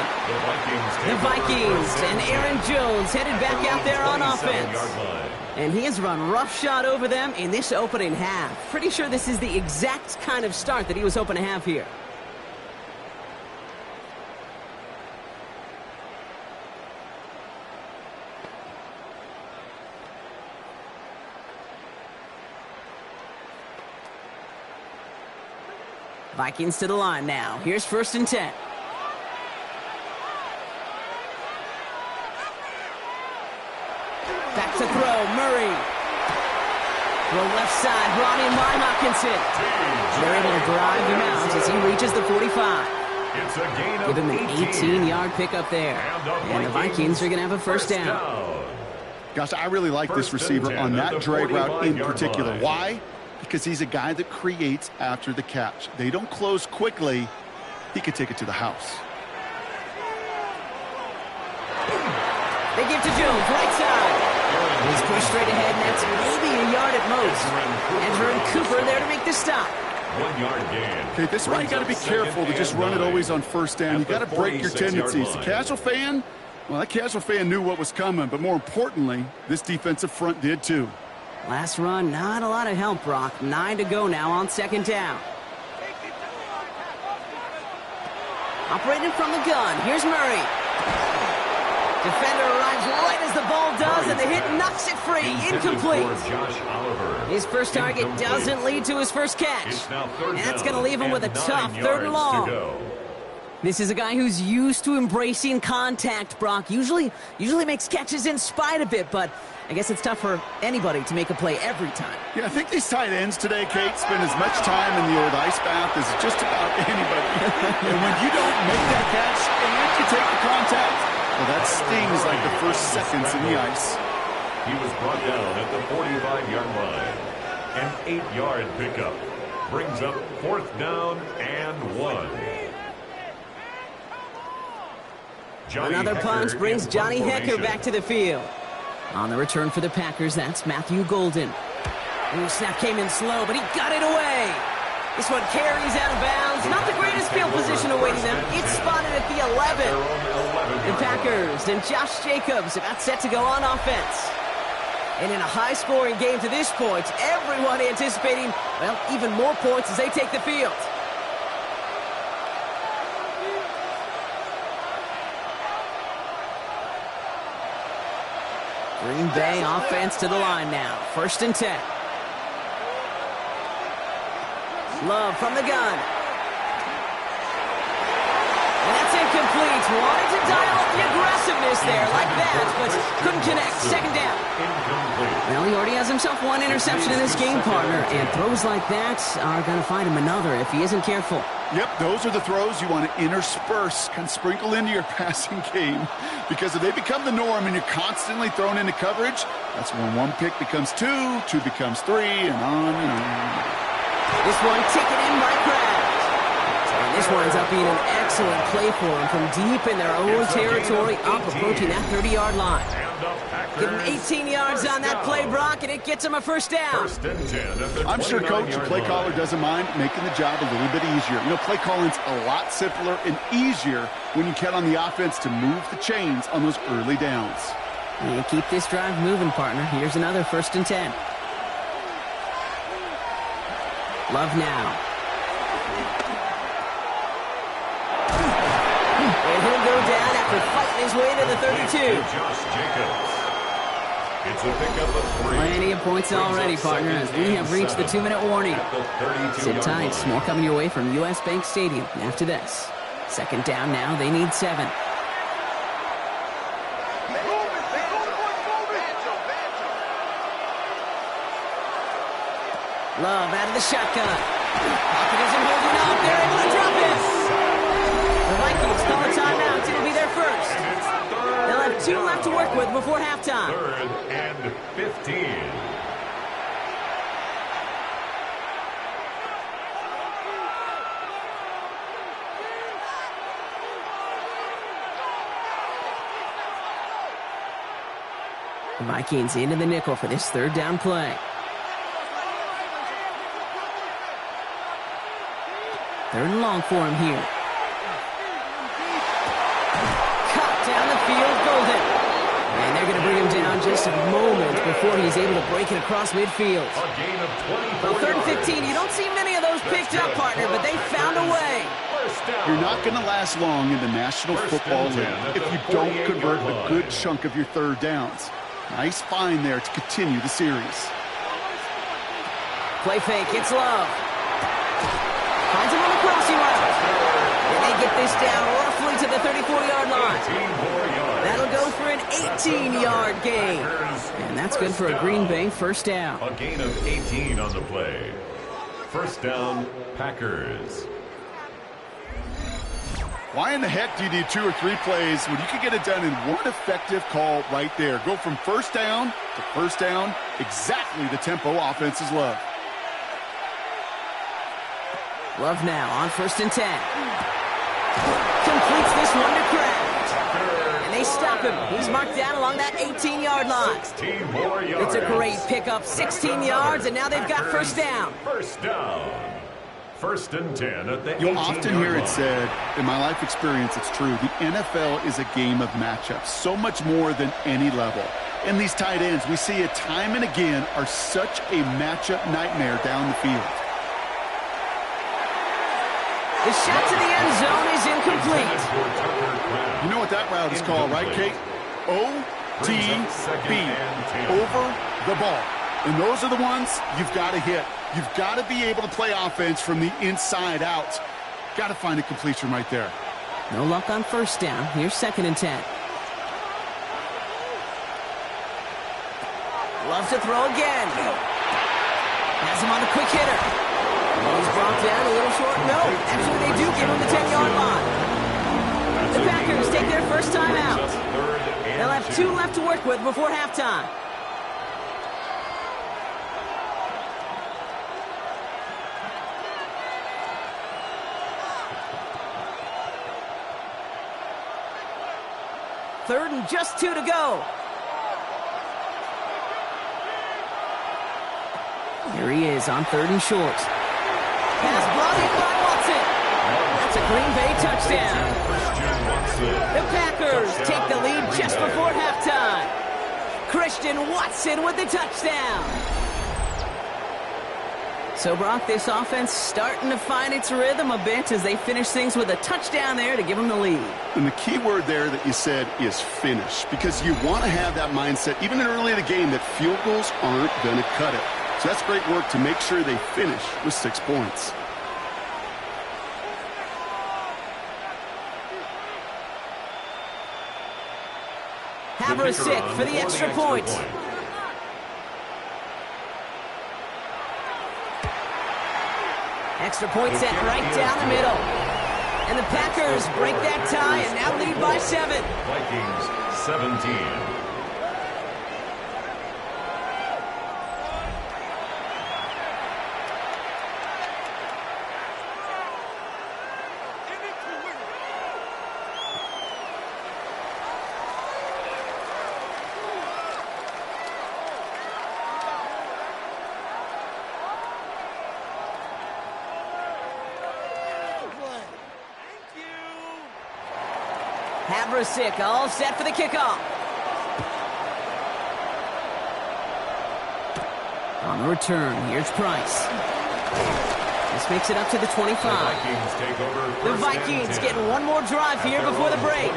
The Vikings and Aaron Jones headed back out there on offense. And he has run roughshod over them in this opening half. Pretty sure this is the exact kind of start that he was hoping to have here. Vikings to the line now. Here's 1st and 10. Back to throw, Murray. Throw left side, brought in by Hawkinson. They're able to drive him out as he reaches the 45. It's a gain of Give him an 18-yard pickup there. And the Vikings are going to have a 1st down. Gosh, I really like this receiver on that drag route in particular. Why? Because he's a guy that creates after the catch. They don't close quickly. He could take it to the house. They give to Jones, right side. He's pushed straight ahead, and that's maybe a yard at most. Andrew Cooper there to make the stop. 1 yard gain. Okay, this is why you got to be careful to just run it always on 1st down. You got to break your tendencies. The casual fan, well, that casual fan knew what was coming, but more importantly, this defensive front did too. Last run, not a lot of help, Brock. 9 to go now on 2nd down. Operating from the gun, here's Murray. Defender arrives right as the ball does, and the hit knocks it free. Incomplete. His first target doesn't lead to his first catch. And that's going to leave him with a tough 3rd and long. This is a guy who's used to embracing contact, Brock. Usually makes catches in spite of it, but I guess it's tough for anybody to make a play every time. Yeah, I think these tight ends today, Kate, spend as much time in the old ice bath as just about anybody. And when you don't make that catch and you take the contact, well, that stings like the first seconds in the ice. He was brought down at the 45-yard line. An 8-yard pickup brings up 4th down and 1. Another punch brings Johnny Hecker back to the field. On the return for the Packers, that's Matthew Golden. Ooh, snap came in slow, but he got it away. This one carries out of bounds. Not the greatest field position awaiting them. It's spotted at the 11. The Packers and Josh Jacobs about set to go on offense. And in a high-scoring game to this point, everyone anticipating, well, even more points as they take the field. Green Bay offense to the line now. 1st and 10. Love from the gun. And that's incomplete. Wanted to dial up the aggressiveness there like that, but couldn't connect. 2nd down. Well, he already has himself one interception in this game, partner, and throws like that are going to find him another if he isn't careful. Yep, those are the throws you want to intersperse, kind of sprinkle into your passing game, because if they become the norm and you're constantly thrown into coverage, that's when 1 pick becomes 2, 2 becomes 3, and on and on. This one taken in by Kraft. And this winds up being an excellent play for them from deep in their own territory, up approaching that 30-yard line. Give him 18 yards on that play, Brock, and it gets him a 1st down. I'm sure Coach, the play caller, doesn't mind making the job a little bit easier. You know, play calling's a lot simpler and easier when you count on the offense to move the chains on those early downs. And keep this drive moving, partner. Here's another 1st and 10. Love now. And he'll go down after fighting his way to the 32. It's a pickup of 3. Plenty of points already, partner, as we have reached the 2-minute warning. Sit tight. More coming your way from U.S. Bank Stadium after this. 2nd down now. They need 7. Love out of the shotgun. Pocket isn't holding up. They're able to drop it. The Vikings call a timeout. It'll be their first. They'll have 2 left to work with before halftime. 3rd and 15. The Vikings into the nickel for this 3rd down play. 3rd and long for him here. Cut down the field, Golden. And they're going to bring him down just a moment before he's able to break it across midfield. Well, 3rd and 15, you don't see many of those picked up, partner, but they found a way. You're not going to last long in the National Football League if you don't convert a good chunk of your 3rd downs. Nice find there to continue the series. Play fake, it's Love. Finds him on the crossing route. And they get this down roughly to the 34-yard line. That'll go for an 18-yard gain. And that's good for a Green Bay 1st down. A gain of 18 on the play. 1st down, Packers. Why in the heck do you need 2 or 3 plays when you can get it done in one effective call right there? Go from 1st down to 1st down, exactly the tempo offenses love. Love now on 1st and 10. Completes this one to Kraft. And they stop him. He's marked down along that 18-yard line. 16 more yards. It's a great pickup, 16 yards, and now they've got 1st down. 1st down. 1st and 10 at the 18-yard line. You'll often hear it said, in my life experience, it's true. The NFL is a game of matchups, so much more than any level. And these tight ends, we see it time and again, are such a matchup nightmare down the field. The shot to the end zone is incomplete. You know what that route is called, right, Kate? OTB, over the ball. And those are the ones you've got to hit. You've got to be able to play offense from the inside out. Got to find a completion right there. No luck on 1st down. Here's 2nd and 10. Loves to throw again. Has him on the quick hitter. He's brought down a little short. No, actually they do give him the 10-yard line. The Packers take their 1st time out. They'll have 2 left to work with before halftime. Third and just 2 to go. Here he is on 3rd and short. Pass brought in by Watson. That's a Green Bay touchdown. The Packers take the lead just before halftime. Christian Watson with the touchdown. So, Brock, this offense starting to find its rhythm a bit as they finish things with a touchdown there to give them the lead. And the key word there that you said is finish, because you want to have that mindset, even early in the game, that field goals aren't going to cut it. So that's great work to make sure they finish with 6 points. Haversick for the extra point. Extra point set right down the middle. And the Packers break that tie and now lead by 7. Vikings 17. Haversick all set for the kickoff. On the return, here's Price. This makes it up to the 25. The Vikings getting one more drive here before the break.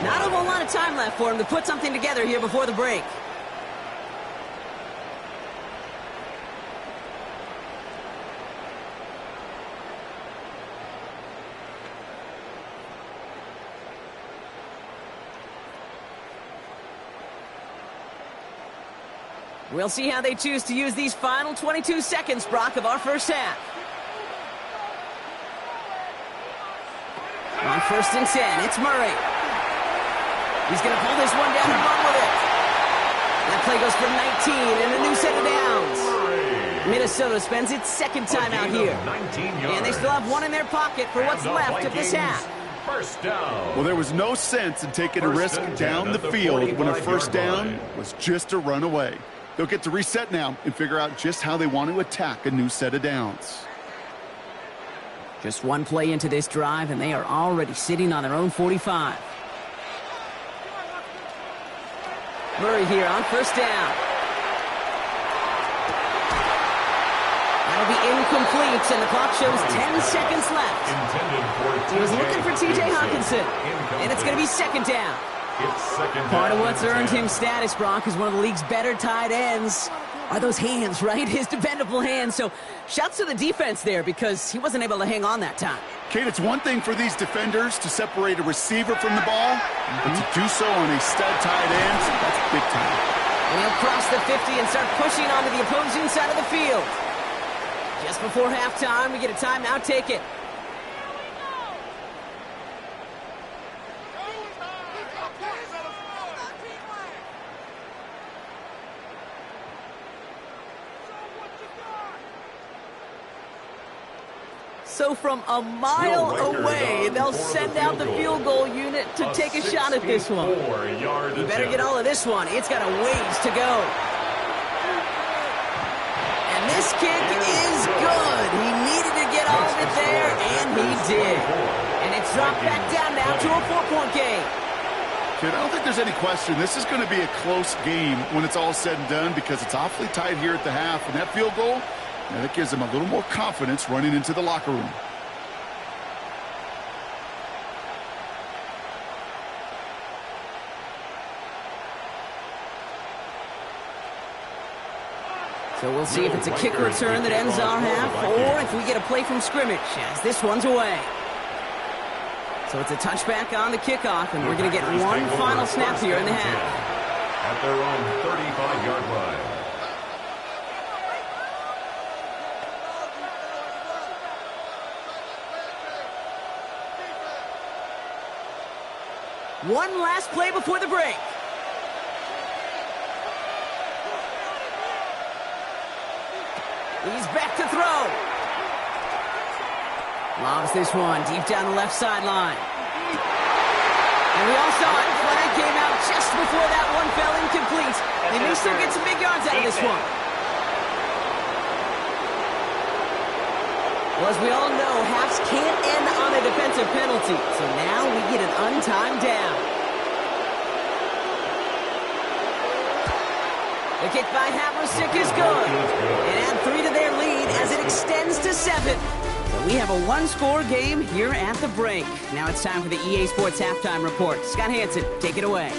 Not a whole lot of time left for them to put something together here before the break. We'll see how they choose to use these final 22 seconds, Brock, of our first half. On 1st and 10, it's Murray. He's going to pull this one down and run with it. That play goes for 19 and a new set of downs. Minnesota spends its second time out here. And they still have one in their pocket for what's left of this half. First down. Well, there was no sense in taking a risk down the field when a first down was just a run away. They'll get to reset now and figure out just how they want to attack a new set of downs. Just one play into this drive, and they are already sitting on their own 45. Murray here on 1st down. That'll be incomplete, and the clock shows 10 seconds left. He was looking for T.J. Hawkinson, and it's going to be 2nd down. Part of what's earned him status, Brock, is one of the league's better tight ends. Are those hands, right? His dependable hands. So shouts to the defense there because he wasn't able to hang on that time. Kate, it's one thing for these defenders to separate a receiver from the ball, but to do so on a stud tight end, that's big time. And he'll cross the 50 and start pushing onto the opposing side of the field. Just before halftime, we get a timeout. Take it. So from a mile away, they'll send out the field goal unit to take a shot at this one. You better get all of this one. It's got a ways to go. And this kick is good. He needed to get all of it there, and he did. And it's dropped back down now to a 4-point game. Kid, I don't think there's any question. This is going to be a close game when it's all said and done because it's awfully tight here at the half. And that field goal, that gives them a little more confidence running into the locker room. So we'll see if it's a kick return that ends our half or if we get a play from scrimmage as this one's away. So it's a touchback on the kickoff, and we're going to get one final snap here in the half. At their own 35-yard line. One last play before the break. He's back to throw. Lobs this one deep down the left sideline. And we all saw it. Flag came out just before that one fell incomplete. They may still get some big yards out of this one. Well, as we all know, halves can't end on a defensive penalty. So now we get an untimed down. The kick by Haversick is good. And add 3 to their lead as it extends to 7. So we have a one-score game here at the break. Now it's time for the EA Sports Halftime Report. Scott Hansen, take it away.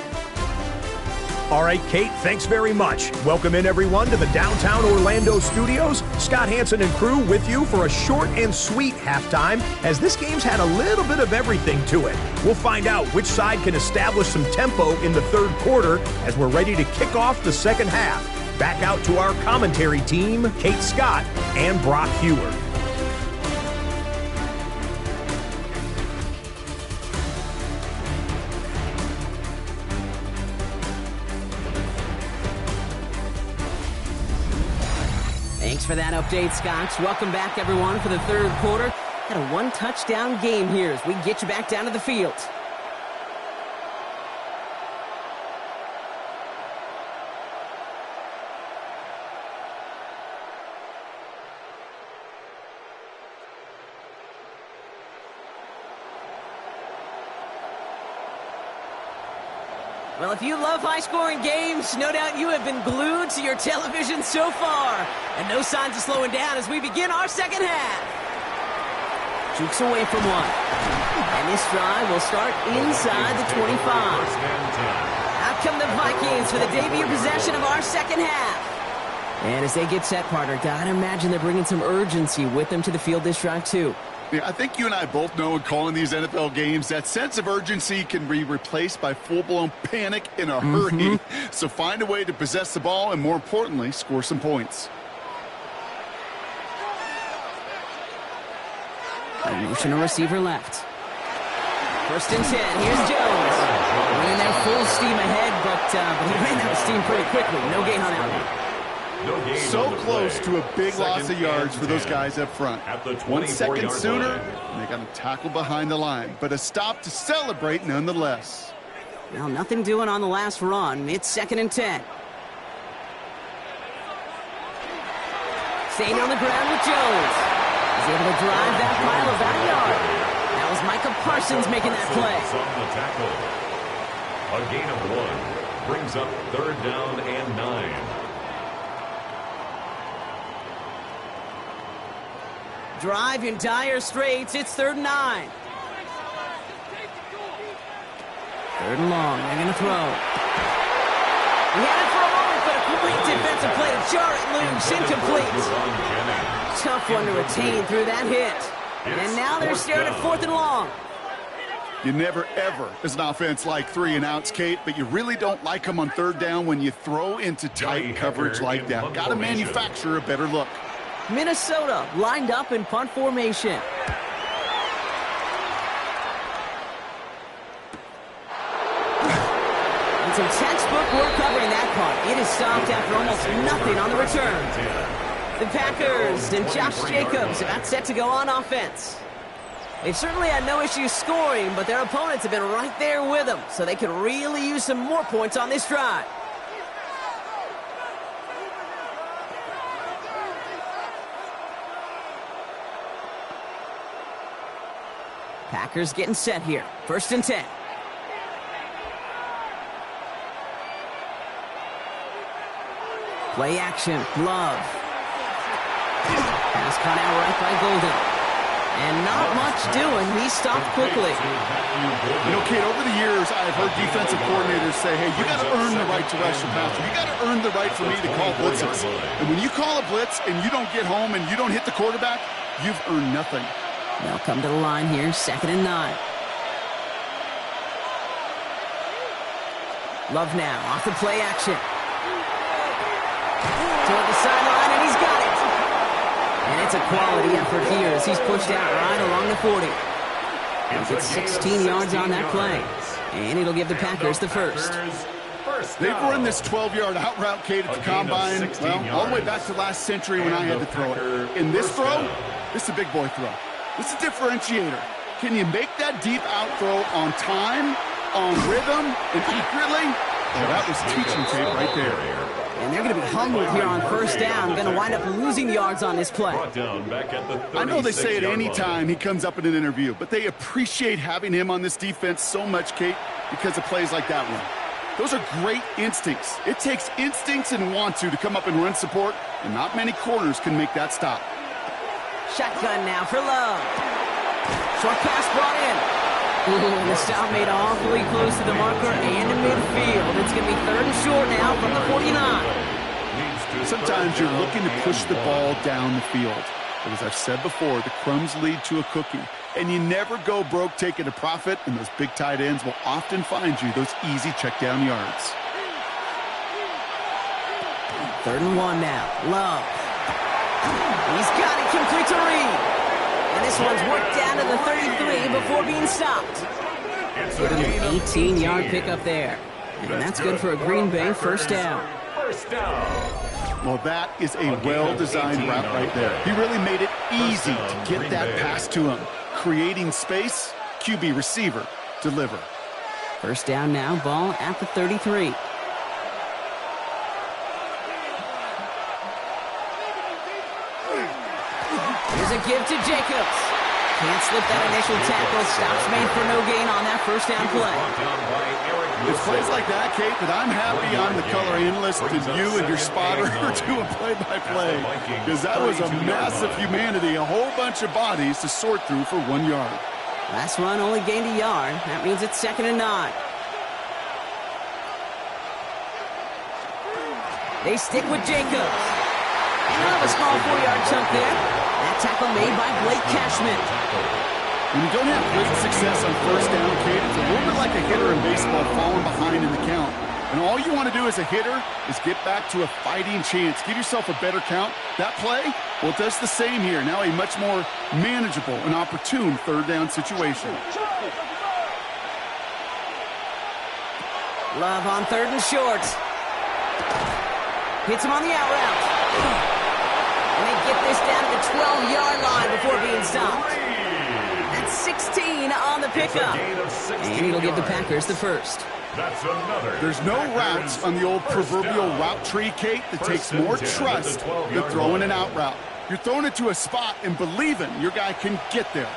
All right, Kate, thanks very much. Welcome in, everyone, to the downtown Orlando studios. Scott Hansen and crew with you for a short and sweet halftime, as this game's had a little bit of everything to it. We'll find out which side can establish some tempo in the third quarter as we're ready to kick off the second half. Back out to our commentary team, Kate Scott and Brock Hewer. Thanks for that update, Scott. Welcome back, everyone, for the third quarter. Got a one-touchdown game here as we get you back down to the field. Well, if you love high-scoring games, no doubt you have been glued to your television so far. And no signs of slowing down as we begin our second half. Jukes away from one. And this drive will start inside the 25. Out come the Vikings for the debut possession of our second half. And as they get set, partner, gotta imagine they're bringing some urgency with them to the field this drive, too. Yeah, I think you and I both know in calling these NFL games, that sense of urgency can be replaced by full-blown panic in a hurry. So find a way to possess the ball and, more importantly, score some points. A motion receiver left. First and 10. Here's Jones. Running there full steam ahead, but he ran out of steam pretty quickly. No gain on that one. So close to a big loss of yards for those guys up front. 1 second sooner, they got a tackle behind the line, but a stop to celebrate nonetheless. Well, nothing doing on the last run. It's 2nd and 10. Staying on the ground with Jones. He's able to drive that pile about a yard. That was Micah Parsons making that play. A gain of 1 brings up 3rd down and 9. Drive in dire straits. It's 3rd and 9. 3rd and long. They're going to throw. He had it for a moment, but a complete defensive play to jar it loose. Incomplete. Tough one to retain through that hit. And now they're staring at 4th and long. You never, ever, as an offense, like 3 and outs, Kate, but you really don't like them on 3rd down when you throw into tight coverage like that. Got to manufacture a better look. Minnesota lined up in punt formation. And some textbook work covering that punt. It is stopped after almost nothing on the return. The Packers and Josh Jacobs about set to go on offense. They've certainly had no issues scoring, but their opponents have been right there with them, so they could really use some more points on this drive. Packers getting set here. 1st and 10. Play action. Love. Pass caught out right by Golden. And not much doing. He stopped quickly. You know, Kate, over the years, I've heard defensive coordinators say, hey, you got to earn the right to rush the passer. You got to earn the right for me to call blitzes. And when you call a blitz and you don't get home and you don't hit the quarterback, you've earned nothing. They'll come to the line here, 2nd and 9. Love now, off the play action. Toward the sideline, and he's got it. And it's a quality effort here as he's pushed out right along the 40. He'll get 16 yards on that play. And it'll give the Packers the first. They've run this 12-yard out route, Kate, at the combine, well, all the way back to last century when I had to throw it. In this throw, this is a big boy throw. This is a differentiator. Can you make that deep out throw on time, on rhythm, and accurately? Oh, that was teaching tape right there. And they're going to be humbled here on 1st down. Going to wind up losing yards on this play. I know they say it any time he comes up in an interview, but they appreciate having him on this defense so much, Kate, because of plays like that one. Those are great instincts. It takes instincts and want to come up and run support, and not many corners can make that stop. Shotgun now for Love. Short pass brought in. Ooh, and the stop made awfully close to the marker and to midfield. It's going to be 3rd and short now from the 49. Sometimes you're looking to push the ball down the field. But as I've said before, the crumbs lead to a cookie. And you never go broke taking a profit, and those big tight ends will often find you those easy check down yards. 3rd and 1 now. Love. He's got it complete to Reed. And this one's worked down to the 33 before being stopped. Give him an 18-yard pickup there. And that's good for a Green Bay first down. Well, that is a well-designed route right there. He really made it easy to get that pass to him. Creating space, QB receiver, deliver. First down now, ball at the 33. Here's a give to Jacobs. Can't slip that initial tackle. Stops made for no gain on that first down play. It's plays like that, Kate, that I'm happy I'm the color analyst and you and your spotter are doing play-by-play. Because that was a massive humanity, a whole bunch of bodies to sort through for 1 yard. Last run only gained a yard. That means it's 2nd and 9. They stick with Jacobs. Kind of a small 4-yard chunk there. That tackle made by Blake Cashman. When you don't have great success on first down, Kate, it's a little bit like a hitter in baseball falling behind in the count. And all you want to do as a hitter is get back to a fighting chance. Give yourself a better count. That play, well, it does the same here. Now a much more manageable and opportune 3rd down situation. Love on 3rd and short. Hits him on the out route. And they get this down to the 12-yard line before being stopped. That's 16 on the pickup. And it'll give the Packers the first. There's no routes on the old proverbial route tree, Kate, that takes more trust than throwing an out route. You're throwing it to a spot and believing your guy can get there.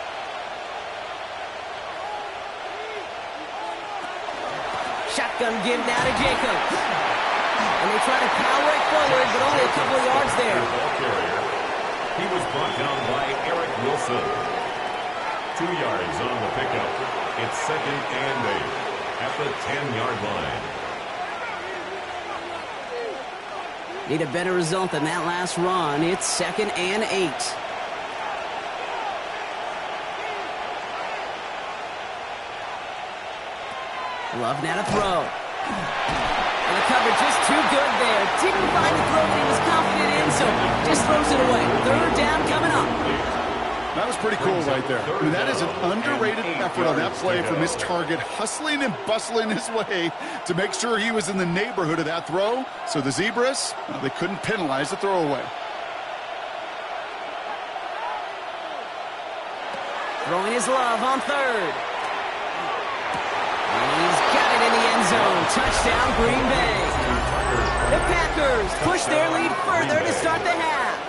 Shotgun give now to Jacobs. And they try to power it forward, but only a couple of yards there. He was brought down by Eric Wilson. 2 yards on the pickup. It's 2nd and 8 at the 10-yard line. Need a better result than that last run. It's 2nd and 8. Love now to throw. And the coverage just too good there. Didn't find the throw that he was confident in, so just throws it away. 3rd down coming up. That was pretty cool right there. I mean, that is an underrated effort on that play from his target, hustling and bustling his way to make sure he was in the neighborhood of that throw. So the Zebras, well, they couldn't penalize the throwaway. Throwing his Love on 3rd. And he's got it in the end zone. Touchdown, Green Bay. The Packers push their lead further to start the half.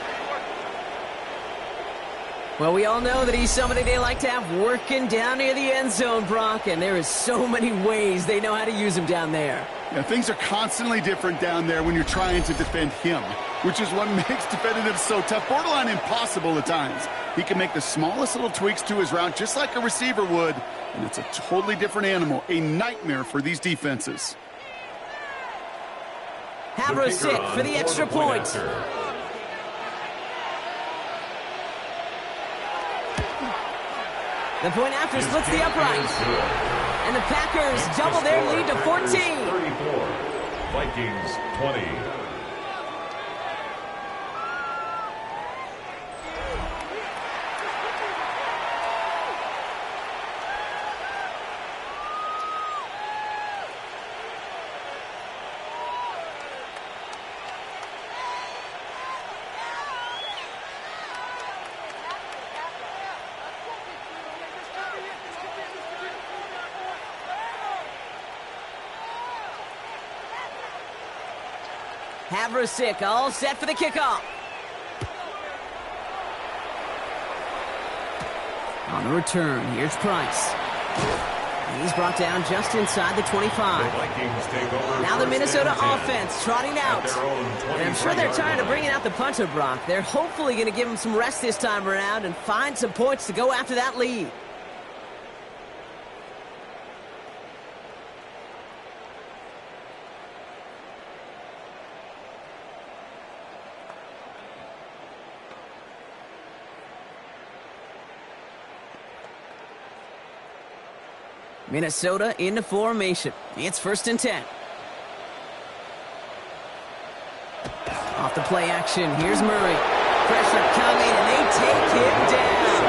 Well, we all know that he's somebody they like to have working down near the end zone, Brock, and there is so many ways they know how to use him down there. Yeah, things are constantly different down there when you're trying to defend him, which is what makes defending him so tough, borderline impossible at times. He can make the smallest little tweaks to his route just like a receiver would, and it's a totally different animal, a nightmare for these defenses. Havro sick for the extra point. The point after splits the upright. And the Packers double their lead to 14. 34, Vikings 20. Havrasik all set for the kickoff. On the return, here's Price. And he's brought down just inside the 25. The Vikings take over. Now the Minnesota offense trotting out. And I'm sure they're tired of bringing out the punter, Brock. They're hopefully going to give him some rest this time around and find some points to go after that lead. Minnesota into formation. It's 1st and 10. Off the play action, here's Murray. Pressure coming, and they take him down.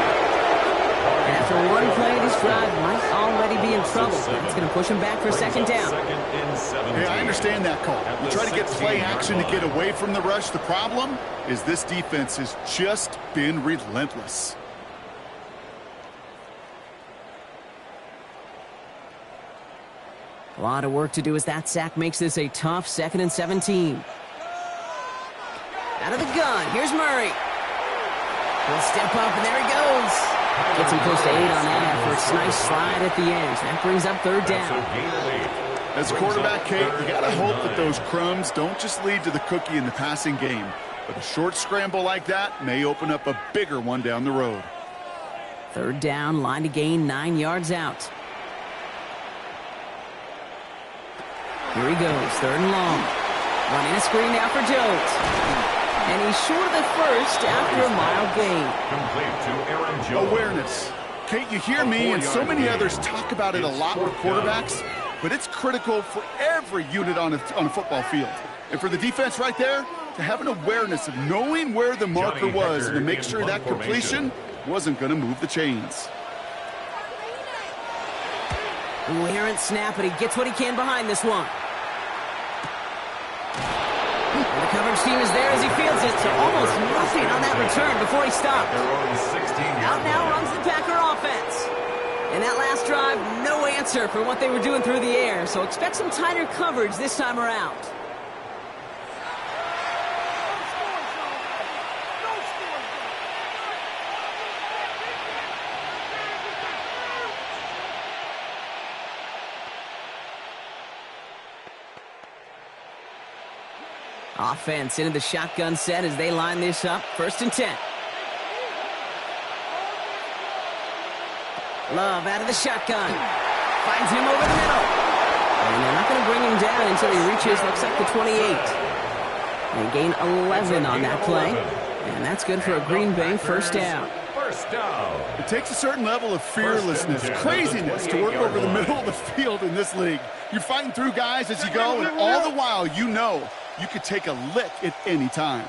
After one play, this drive might already be in trouble. It's going to push him back for 2nd down. Hey, I understand that call. You try to get play action to get away from the rush. The problem is this defense has just been relentless. A lot of work to do as that sack makes this a tough 2nd and 17. Out of the gun, here's Murray. He'll step up, and there he goes. Gets him close to 8 on that for a nice slide at the end. That brings up 3rd down. As a quarterback, Kate, you got to hope that those crumbs don't just lead to the cookie in the passing game. But a short scramble like that may open up a bigger one down the road. 3rd down, line to gain 9 yards out. Here he goes, 3rd and long. Running a screen now for Jones. And he's short of the first after a mild gain. Complete to Aaron Jones. Awareness. Kate, you hear me and so many others talk about it a lot with quarterbacks, but it's critical for every unit on a football field. And for the defense right there, to have an awareness of knowing where the marker was and to make sure that completion wasn't going to move the chains. Ooh, errant snap, but he gets what he can behind this one. And the coverage team is there as he fields it, so almost nothing on that return before he stopped. Out now runs the Packer offense. And that last drive, no answer for what they were doing through the air, so expect some tighter coverage this time around. Offense into the shotgun set as they line this up. 1st and 10. Love out of the shotgun. Finds him over the middle. And they're not going to bring him down until he reaches, looks like the 28. They gain 11 on that play. And that's good for a Green Bay 1st down. First down. It takes a certain level of fearlessness, craziness to work over the middle of the field in this league. You're fighting through guys as you go, and all the while you know you could take a lick at any time.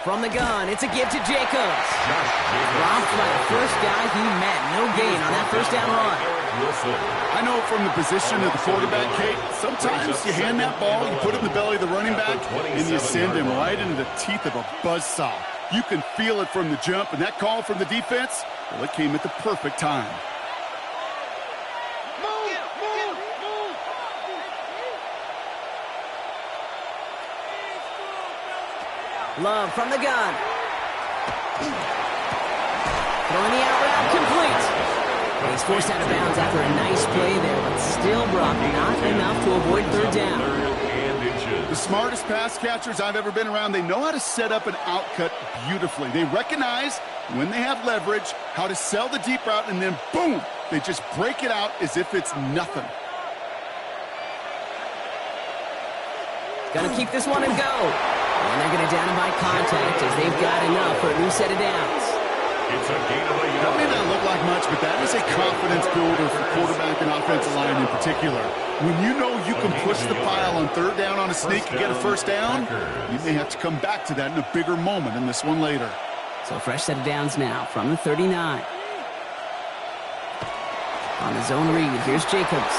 From the gun, it's a give to Jacobs. Dropped by the first guy he met. No gain on that 1st down run. I know from the position of the quarterback, Kate, sometimes you hand that ball, you put it in the belly of the running back, and you send him right into the teeth of a buzzsaw. You can feel it from the jump, and that call from the defense, well, it came at the perfect time. Love from the gun. Throwing the out route complete. And he's forced out of bounds after a nice play there, but still, Brock, not enough to avoid 3rd down. The smartest pass catchers I've ever been around, they know how to set up an outcut beautifully. They recognize when they have leverage, how to sell the deep route, and then boom, they just break it out as if it's nothing. Gonna keep this one and go. And they're going to down him by contact as they've got enough for a new set of downs. It's a gain of a yard. That may not look like much, but that is a confidence builder for quarterback and offensive line in particular. When you know you can push the pile on 3rd down on a sneak and get a 1st down, you may have to come back to that in a bigger moment in this one later. So a fresh set of downs now from the 39. On the zone read, here's Jacobs.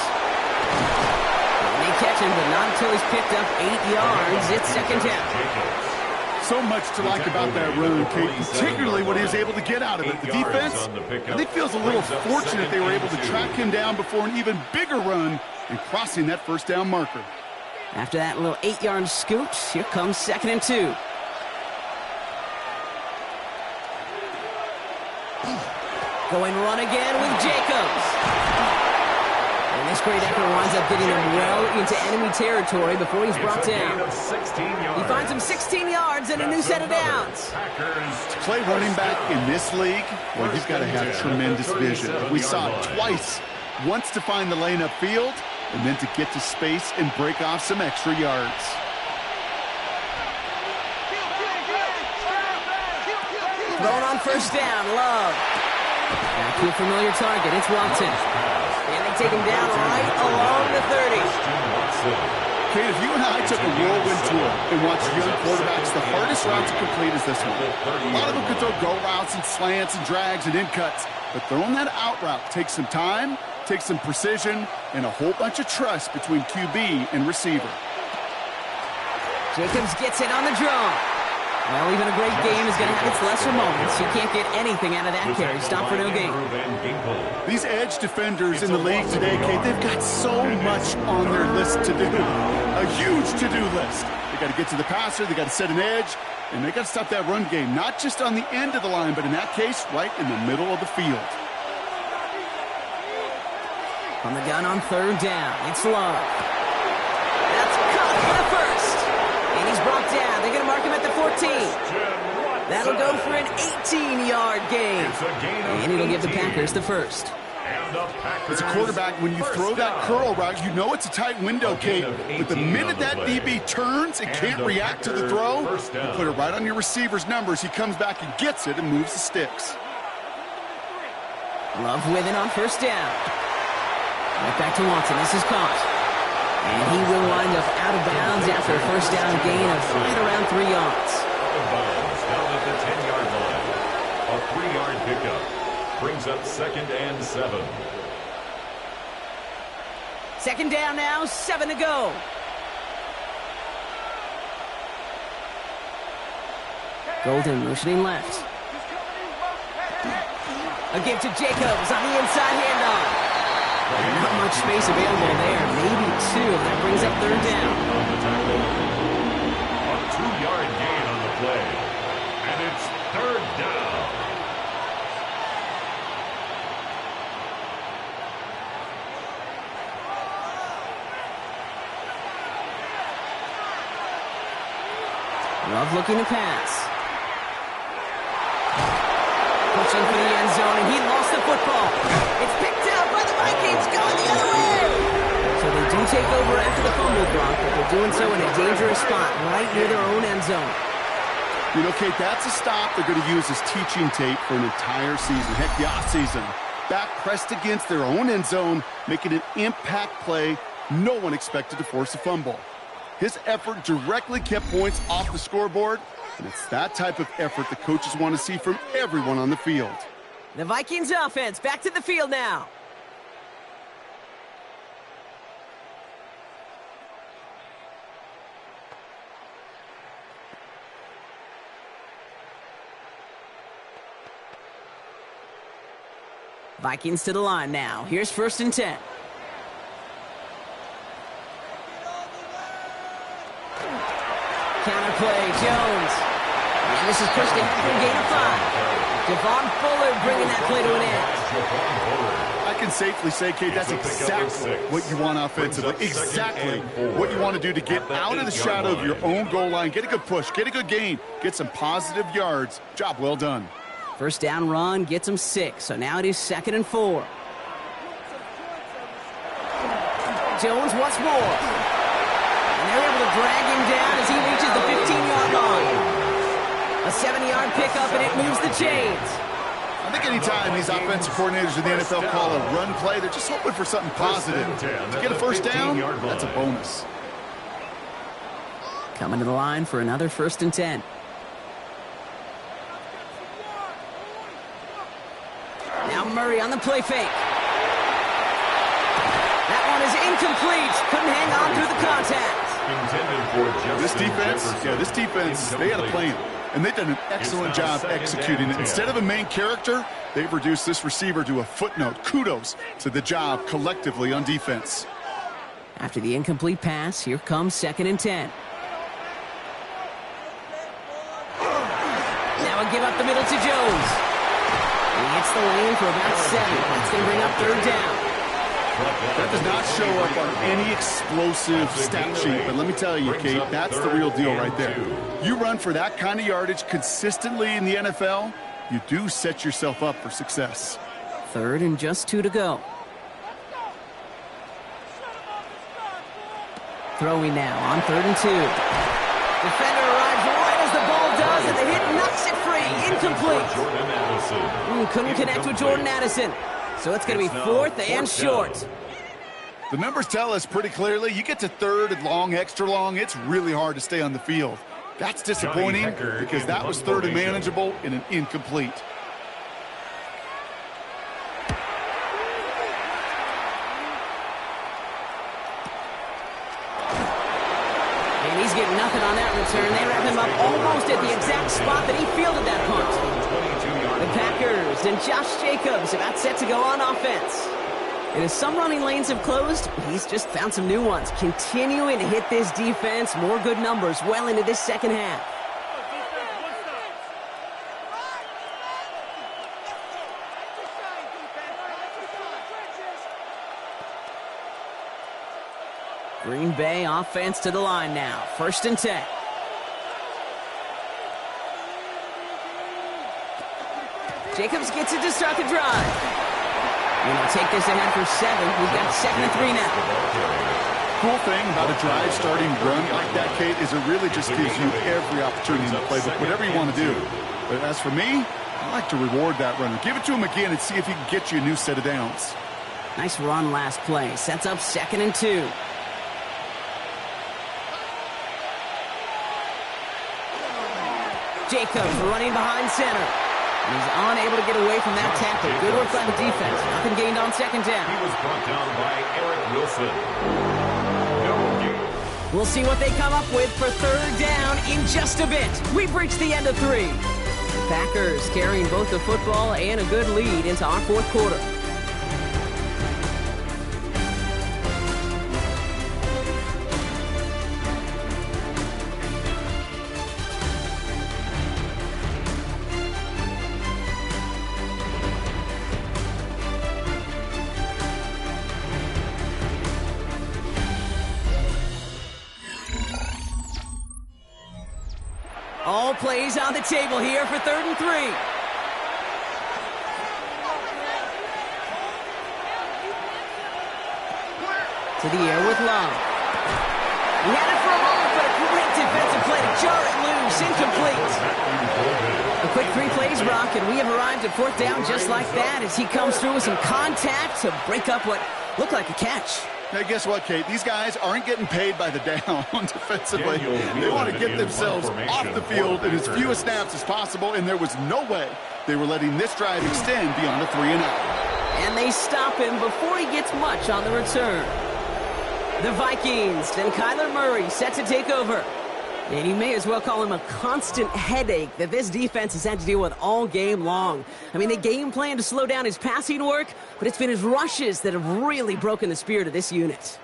Catch him, but not until he's picked up 8 yards. It's 2nd down. So much to like about that run, Kate, particularly what he was able to get out of it. The defense, I think, feels a little fortunate they were able to track him down before an even bigger run and crossing that 1st down marker. After that little 8-yard scoot, here comes 2nd and 2. Going run again with Jacobs. And this great effort winds up getting him well into enemy territory before he's brought down. He finds him 16 yards and a new set of downs. To play running back in this league, well, you've got to have tremendous vision. We saw it twice. Once to find the lane upfield, and then to get to space and break off some extra yards. Thrown on first down, Love. Back to a familiar target, it's Watson. And they take him down right along the 30. Kate, if you and I took a whirlwind tour and watched young quarterbacks, the hardest route to complete is this one. A lot of them could throw go routes and slants and drags and in cuts, but throwing that out route takes some time, takes some precision, and a whole bunch of trust between QB and receiver. Jacobs gets it on the draw. Well, even a great game is going to have its lesser moments. You can't get anything out of that carry. Stop for no gain. These edge defenders in the league today, Kate, they've got so much on their list to do. A huge to-do list. They got to get to the passer, they got to set an edge, and they got to stop that run game, not just on the end of the line, but in that case, right in the middle of the field. On the gun on third down, it's Love. That's caught for the first. And he's brought down. They're going to mark him at the 14. That'll go for an 18-yard gain. And it'll give the Packers the first. As a quarterback, when you throw that curl route, you know it's a tight window, Kate. But the minute that DB turns and can't react to the throw, you put it right on your receiver's numbers. He comes back and gets it and moves the sticks. Love with it on first down. Right back to Watson. This is caught. And he will wind up out of bounds after a first down gain of right around 3 yards. Out of bounds, down at the 10-yard line. A 3-yard pickup brings up 2nd and 7. Second down now, 7 to go. Golden motioning left. A give to Jacobs on the inside handoff. Not much space available there. Maybe 2. That brings up third down. A 2-yard gain on the play. And it's third down. Love looking to pass. Pushing for the end zone, and he lost the football. It's picked up by the Vikings, going the other way. So they do take over after the fumble drop, but they're doing so in a dangerous spot right near their own end zone. You know, Kate, that's a stop they're going to use as teaching tape for an entire season. Heck, the offseason. Back pressed against their own end zone, making an impact play no one expected to force a fumble. His effort directly kept points off the scoreboard, and it's that type of effort the coaches want to see from everyone on the field. The Vikings offense back to the field now. Vikings to the line now. Here's 1st and 10. Counter play, Jones. And this is pushed in for a gain of 5. Devon Fuller bringing that play to an end. I can safely say, Kate, that's exactly what you want offensively. Exactly what you want to do to get out of the shadow of your own goal line. Get a good push, get a good gain, get some positive yards. Job well done. First down run gets him 6, so now it is 2nd and 4. Jones once more. And they're able to drag him down as he reaches the 15-yard line. A 7-yard pickup, and it moves the chains. I think anytime these offensive coordinators in the NFL call a run play, they're just hoping for something positive. To get a first down, that's a bonus. Coming to the line for another 1st and 10. Now Murray on the play fake. That one is incomplete. Couldn't hang on through the contact. This defense, they had a plan. And they've done an excellent job executing it. Instead of a main character, they've reduced this receiver to a footnote. Kudos to the job collectively on defense. After the incomplete pass, here comes 2nd and 10. Now a give up the middle to Jones. He hits the lane for about 7. That's going to bring up 3rd down. That does not show up on any explosive stat sheet, but let me tell you, Kate, that's the real deal right there. You run for that kind of yardage consistently in the NFL, you do set yourself up for success. 3rd and just 2 to go. Throwing now on 3rd and 2. Defender arrives right as the ball does, and the hit knocks it free. Incomplete. Couldn't connect with Jordan Addison. So it's going to be 4th and short. The numbers tell us pretty clearly, you get to 3rd and long, extra long, it's really hard to stay on the field. That's disappointing because that was 3rd and manageable in an incomplete. And he's getting nothing on that return. They wrap him up almost at the exact spot that he fielded that punt. The Packers and Josh Jacobs about set to go on offense. And as some running lanes have closed, he's just found some new ones. Continuing to hit this defense, more good numbers well into this second half. Green Bay offense to the line now. 1st and 10. Jacobs gets it to start the drive. And he'll take this ahead for 7. We've got 2nd and 3 now. Cool thing about a drive starting run like that, Kate, is it really just gives you every opportunity in the playbook, whatever you want to do. But as for me, I like to reward that runner. Give it to him again and see if he can get you a new set of downs. Nice run last play. Sets up 2nd and 2. Jacobs running behind center. He's unable to get away from that tackle. Good work by the defense. Nothing gained on 2nd down. He was brought down by Eric Wilson. No gain. We'll see what they come up with for 3rd down in just a bit. We've reached the end of 3. The Packers carrying both the football and a good lead into our 4th quarter. All plays on the table here for 3rd and 3. To the air with Love. He had it for a moment, but a great defensive play to jar it loose. Incomplete. A quick 3 plays, Brock, and we have arrived at 4th down just like that as he comes through with some contact to break up what looked like a catch. Hey, guess what, Kate? These guys aren't getting paid by the down defensively. They want to get themselves off the field in as few snaps as possible, and there was no way they were letting this drive extend beyond a 3-and-out. And they stop him before he gets much on the return. The Vikings and Kyler Murray set to take over. And you may as well call him a constant headache that this defense has had to deal with all game long. I mean, they game plan to slow down his passing work, but it's been his rushes that have really broken the spirit of this unit.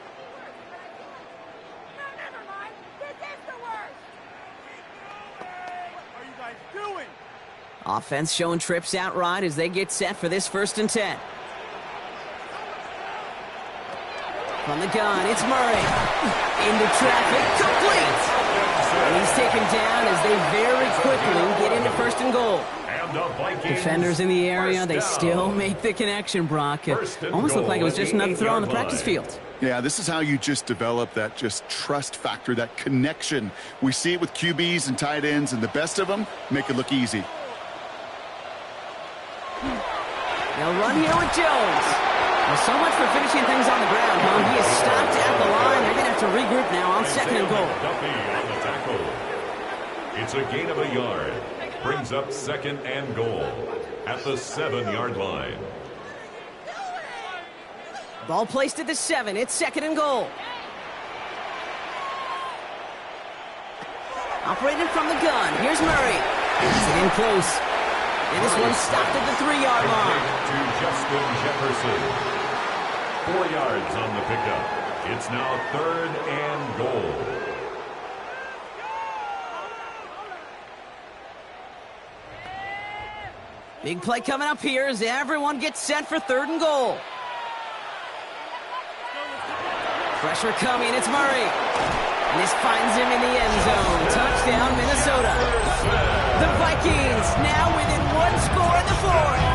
Offense showing trips out right as they get set for this 1st and 10. From the gun, it's Murray. Into traffic, complete! And he's taken down as they very quickly get into 1st and goal. Defenders in the area, they still make the connection, Brock. It almost looked like it was just another throw on the practice field. Yeah, this is how you just develop that just trust factor, that connection. We see it with QBs and tight ends, and the best of them make it look easy. They'll run here with Jones. Well, so much for finishing things on the ground, huh? He is stopped at the line. They're going to have to regroup now on 2nd and goal. It's a gain of a yard. Brings up 2nd and goal at the 7-yard line. Ball placed at the 7. It's 2nd and goal. Operating from the gun. Here's Murray. He's in close. And this one stopped at the 3-yard line. To Justin Jefferson. 4 yards on the pickup. It's now 3rd and goal. Big play coming up here as everyone gets set for 3rd and goal. Pressure coming, it's Murray. And this finds him in the end zone. Touchdown, Minnesota. The Vikings now within 1 score in the 4th.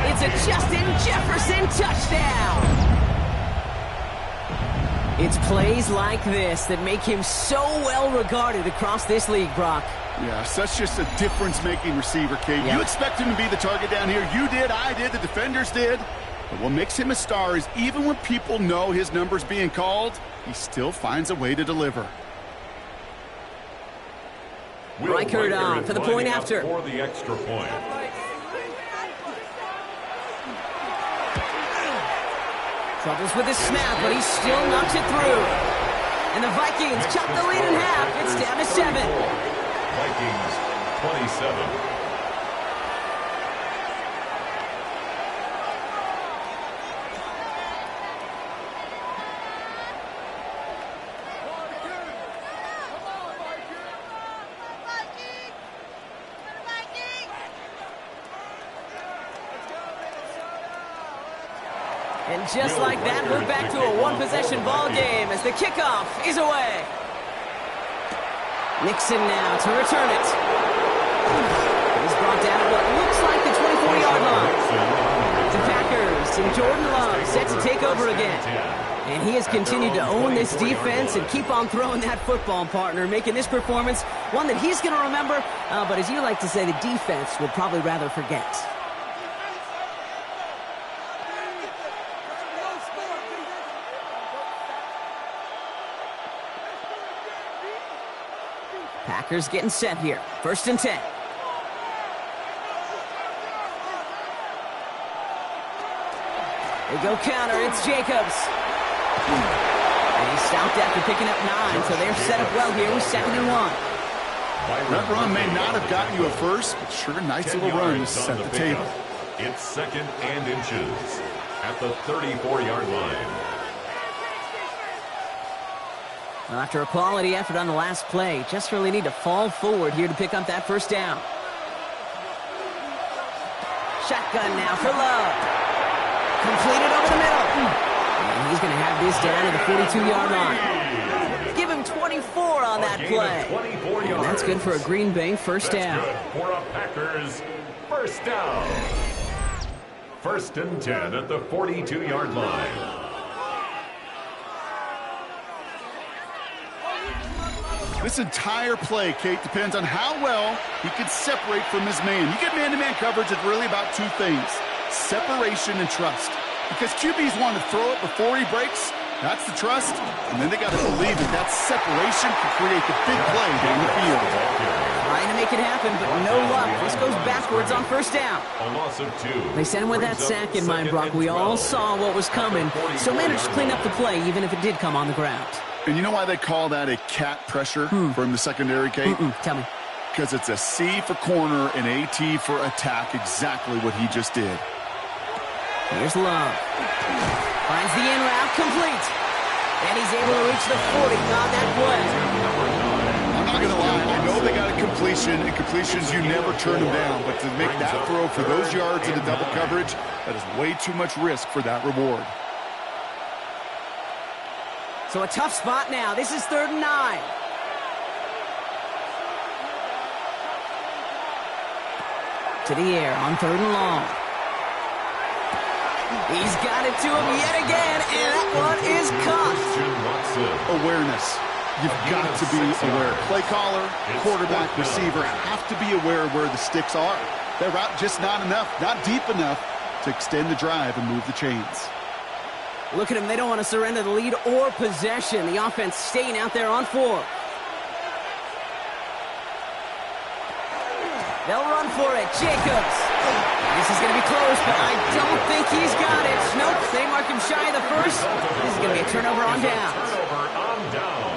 It's a Justin Jefferson touchdown. It's plays like this that make him so well regarded across this league, Brock. Yeah, such just a difference-making receiver, Kate. Yep. You expect him to be the target down here. You did, I did, the defenders did. But what makes him a star is even when people know his number's being called, he still finds a way to deliver. Reichert on for the point after. For the extra point. Troubles with his snap, but he still knocks it through. And the Vikings cut the lead in half. It's down to 7. Vikings 27. And just like that, we're back to a one-possession ball game as the kickoff is away. Nixon now to return it. He's brought down at what looks like the 24-yard line. The Packers and Jordan Love set to take over again. And he has continued to own this defense and keep on throwing that football, partner, making this performance one that he's going to remember. But as you like to say, the defense will probably rather forget. Packers getting set here. 1st and 10. They go counter. It's Jacobs. And he's stopped after picking up 9, so they're set up well here with 2nd and 1. That run may not have gotten you a first, but sure, a nice little run to set the table. It's 2nd and inches at the 34-yard line. Well, after a quality effort on the last play, just really need to fall forward here to pick up that 1st down. Shotgun now for Love. Completed over the middle. And he's going to have this down to the 42-yard line. Give him 24 on that play. And that's good for a Green Bay 1st down. That's good for a Packers 1st down. 1st and 10 at the 42-yard line. This entire play, Kate, depends on how well he can separate from his man. You get man-to-man coverage, it's really about 2 things, separation and trust. Because QBs want to throw it before he breaks, that's the trust, and then they got to believe that separation can create the big play down the field. Trying to make it happen, but no luck. This goes backwards on 1st down. A loss of 2. They sent him with that sack in mind, Brock. We all saw what was coming, so managed to clean up the play, even if it did come on the ground. And you know why they call that a cat pressure from the secondary, Kate? Tell me. Because it's a C for corner and a T for attack, exactly what he just did. Here's Love. Finds the in route complete. And he's able to reach the 40 on that play. I'm not going to lie. I know they got a completion, and completions, you never turn them down. But to make that throw for those yards into double coverage, that is way too much risk for that reward. So a tough spot now. This is 3rd and 9. To the air on 3rd and long. He's got it to him yet again, and that one is caught. Awareness. You've got to be aware. Play caller, quarterback, receiver have to be aware of where the sticks are. That route just not enough, not deep enough to extend the drive and move the chains. Look at him. They don't want to surrender the lead or possession. The offense staying out there on 4. They'll run for it. Jacobs. This is going to be close, but I don't think he's got it. Nope, they mark him shy of the 1st. This is going to be a turnover on downs.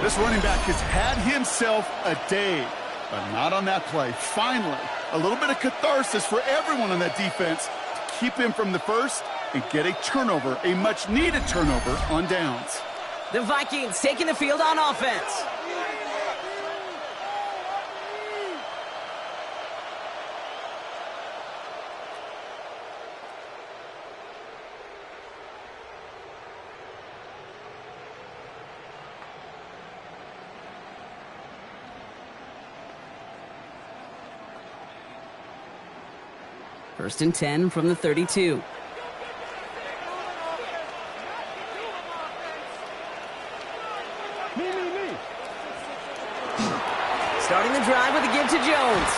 This running back has had himself a day, but not on that play. Finally, a little bit of catharsis for everyone on that defense to keep him from the 1st and get a turnover, a much-needed turnover on downs. The Vikings taking the field on offense. First and 10 from the 32. Starting the drive with a give to Jones.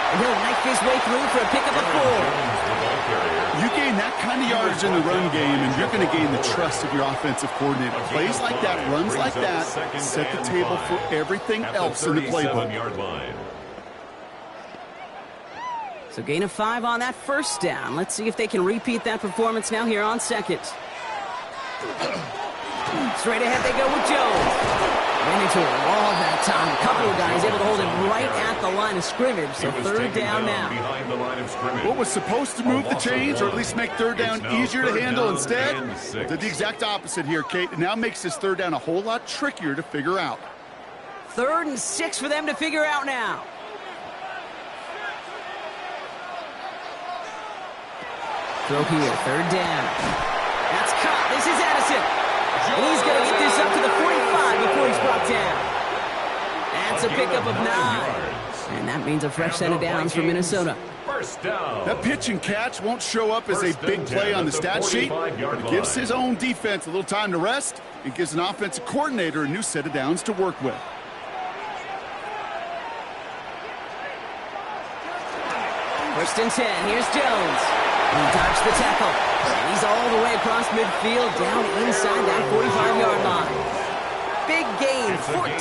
And he'll knife his way through for a pickup of 4. You gain that kind of yardage in the run game, and you're going to gain the trust of your offensive coordinator. Plays like that, runs like that, set the table for everything else in the playbook. So gain of 5 on that first down. Let's see if they can repeat that performance now here on second. Straight ahead they go with Jones. Ran into a wall that time. A couple of guys able to hold him right at the line of scrimmage. So third down now. What was supposed to move the chains, or at least make third down easier to handle instead, did the exact opposite here, Kate. It now makes this third down a whole lot trickier to figure out. 3rd and 6 for them to figure out now. Throw here, 3rd down. That's caught. This is Addison. And he's going to get this up to the 45 before he's brought down. That's a pickup of 9. And that means a fresh set of downs for Minnesota. First down. That pitch and catch won't show up as a big play on the stat sheet, but it gives his own defense a little time to rest. It gives an offensive coordinator a new set of downs to work with. First and 10. Here's Jones. He dodged the tackle. And he's all the way across midfield, down inside that 45-yard line. Big gain,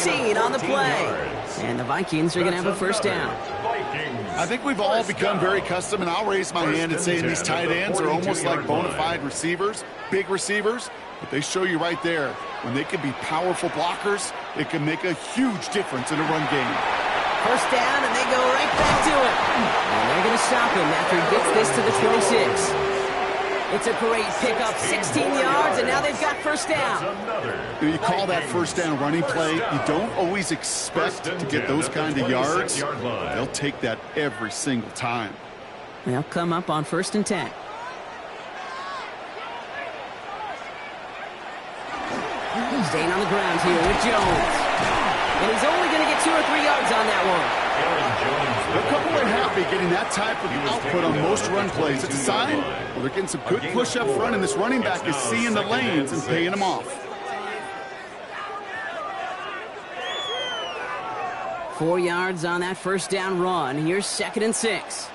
14 on the play. And the Vikings are going to have a first down. I think we've all become very accustomed, and I'll raise my hand and say these tight ends are almost like bona fide receivers, big receivers, but they show you right there, when they can be powerful blockers, it can make a huge difference in a run game. First down, and they go right back to it. And they're going to stop him after he gets this to the 26. It's a great pickup, 16 yards, and now they've got first down. You call that first down running play. You don't always expect to get those kind of yards. They'll take that every single time. They'll come up on first and 10. Staying on the ground here with Jones. And he's only going to get 2 or 3 yards on that one. A couple are happy getting that type of output on most run plays. It's a sign well, they're getting some good push up front, and this running back is seeing the lanes and paying them off. 4 yards on that first down run. Here's 2nd and 6.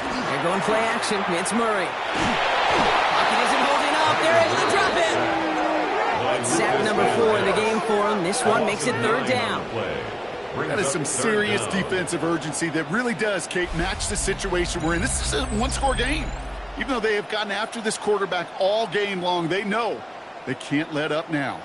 They're going play action. It's Murray. Pocket isn't holding up. They're able to drop it. Sack number 4 in the game for him. This one makes it 3rd down. That is some serious defensive urgency that really does, Kate, match the situation we're in. This is a one-score game. Even though they have gotten after this quarterback all game long, they know they can't let up now.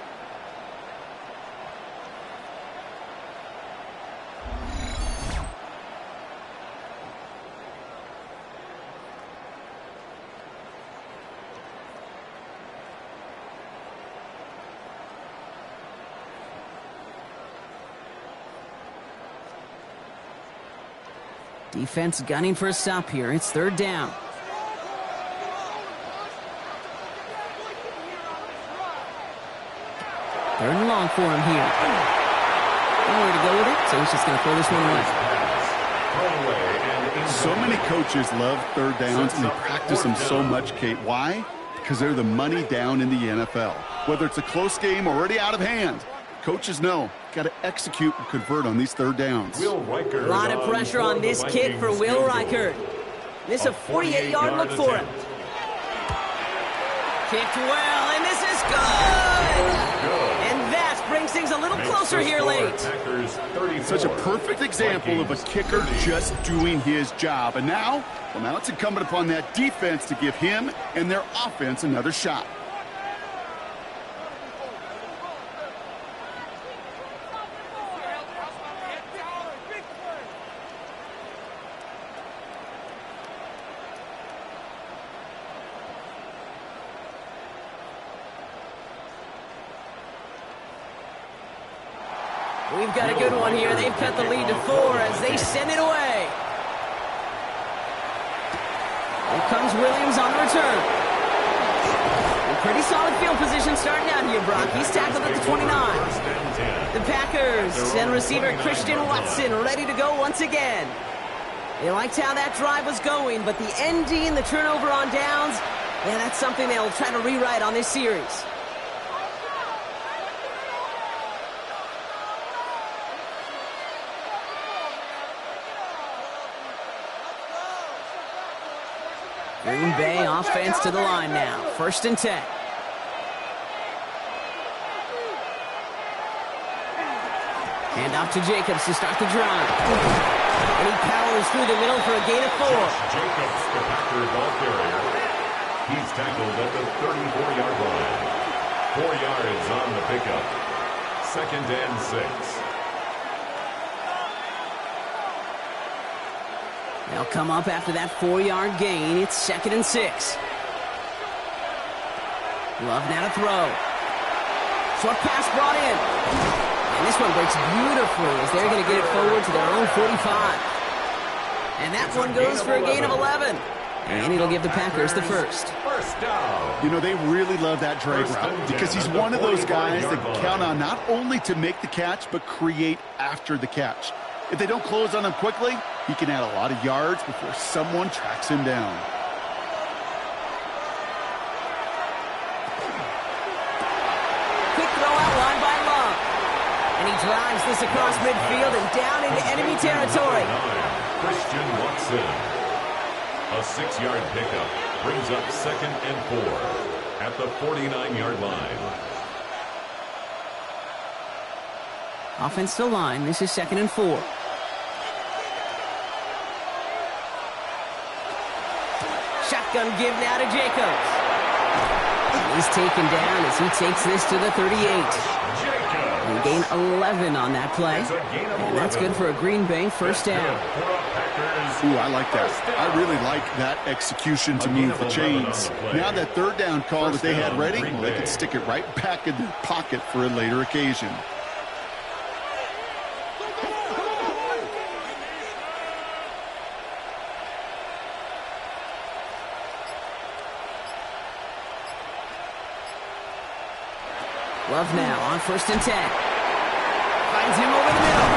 Defense gunning for a stop here. It's 3rd down. 3rd and long for him here. Nowhere to go with it, so he's just going to throw this one away. So many coaches love third downs, and they practice them so much, Kate. Why? Because they're the money down in the NFL. Whether it's a close game or already out of hand, coaches know got to execute and convert on these third downs. A lot of pressure on this kick for Will Reichert. This is a 48-yard look for him. Kicked well, and this is good! And that brings things a little closer here late. Such a perfect example of a kicker just doing his job. And now, well, now it's incumbent upon that defense to give him and their offense another shot. We've got a good one here. They've cut the lead to 4 as they send it away. Here comes Williams on the return. A pretty solid field position starting out here, Brock. He's tackled at the 29. The Packers and receiver Christian Watson ready to go once again. They liked how that drive was going, but the ending, the turnover on downs, yeah, that's something they'll try to rewrite on this series. Green Bay offense to the line now. 1st and 10. Hand off to Jacobs to start the drive. And he powers through the middle for a gain of 4. Jacobs, the Packer ball carrier. He's tackled at the 34-yard line. 4 yards on the pickup. 2nd and 6. They'll come up after that 4-yard gain. It's 2nd and 6. Love now to throw. Short pass brought in. And this one breaks beautifully as they're going to get it forward to their own 45. And that one goes for a gain of 11. And it'll give the Packers the first. First down. You know, they really love that drag route because he's one of those guys that count on not only to make the catch, but create after the catch. If they don't close on him quickly, he can add a lot of yards before someone tracks him down. Quick throw out line by Love. And he drives this across midfield and down into enemy territory. Christian Watson. A 6-yard pickup brings up 2nd and 4 at the 49-yard line. Offense to line. This is 2nd and 4. Shotgun give now to Jacobs. He's taken down as he takes this to the 38. And gain 11 on that play. And that's good for a Green Bay 1st down. Ooh, I like that. I really like that execution to move the chains. Now that 3rd down call that they had ready, well, they can stick it right back in their pocket for a later occasion. Love now on 1st and 10. Finds him over the middle.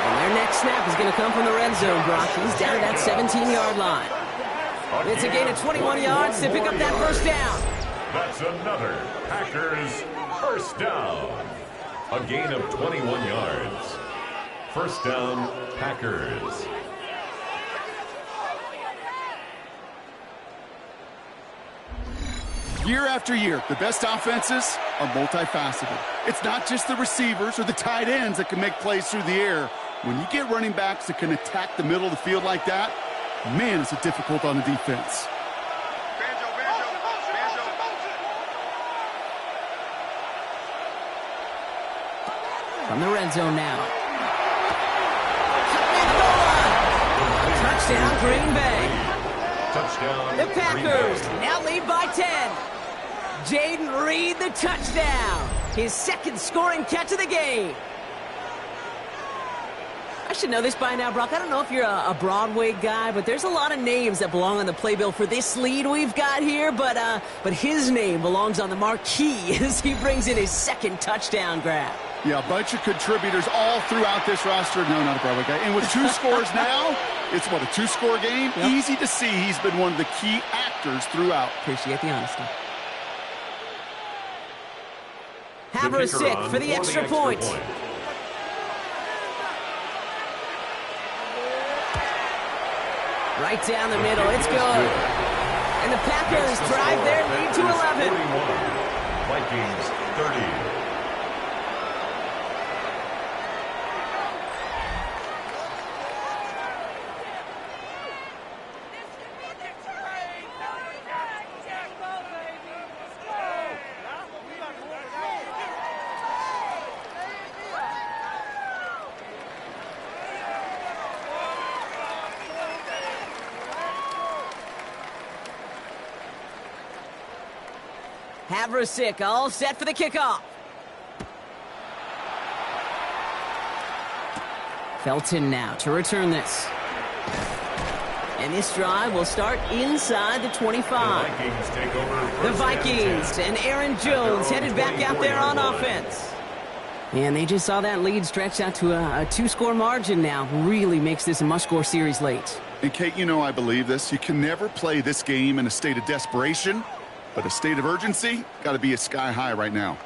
And their next snap is going to come from the red zone, Brock. He's down to that 17-yard line. It's a gain of 21 yards to pick up that 1st down. That's another Packers 1st down. A gain of 21 yards. 1st down, Packers. Year after year, the best offenses are multifaceted. It's not just the receivers or the tight ends that can make plays through the air. When you get running backs that can attack the middle of the field like that, man, is it difficult on the defense. From the red zone now. Touchdown, Green Bay. Touchdown. The Packers now lead by 10. Jaden Reed, the touchdown. His 2nd scoring catch of the game. I should know this by now, Brock. I don't know if you're a Broadway guy, but there's a lot of names that belong on the playbill for this lead we've got here. But his name belongs on the marquee as he brings in his 2nd touchdown grab. Yeah, a bunch of contributors all throughout this roster. No, not a Broadway guy. And with 2 scores now, it's what, a 2-score game? Yep. Easy to see he's been one of the key actors throughout. Appreciate the honesty. Haversick for the extra point. Right down the middle, it's good. And the Packers drive their lead to 11. Vikings 30. Haversick all set for the kickoff. Felton now to return this. And this drive will start inside the 25. The Vikings take over. The Vikings and Aaron Jones headed back out there on offense. And they just saw that lead stretch out to a 2-score margin now. Really makes this a must-score series late. And Kate, you know I believe this. You can never play this game in a state of desperation, but a state of urgency got to be a sky high right now.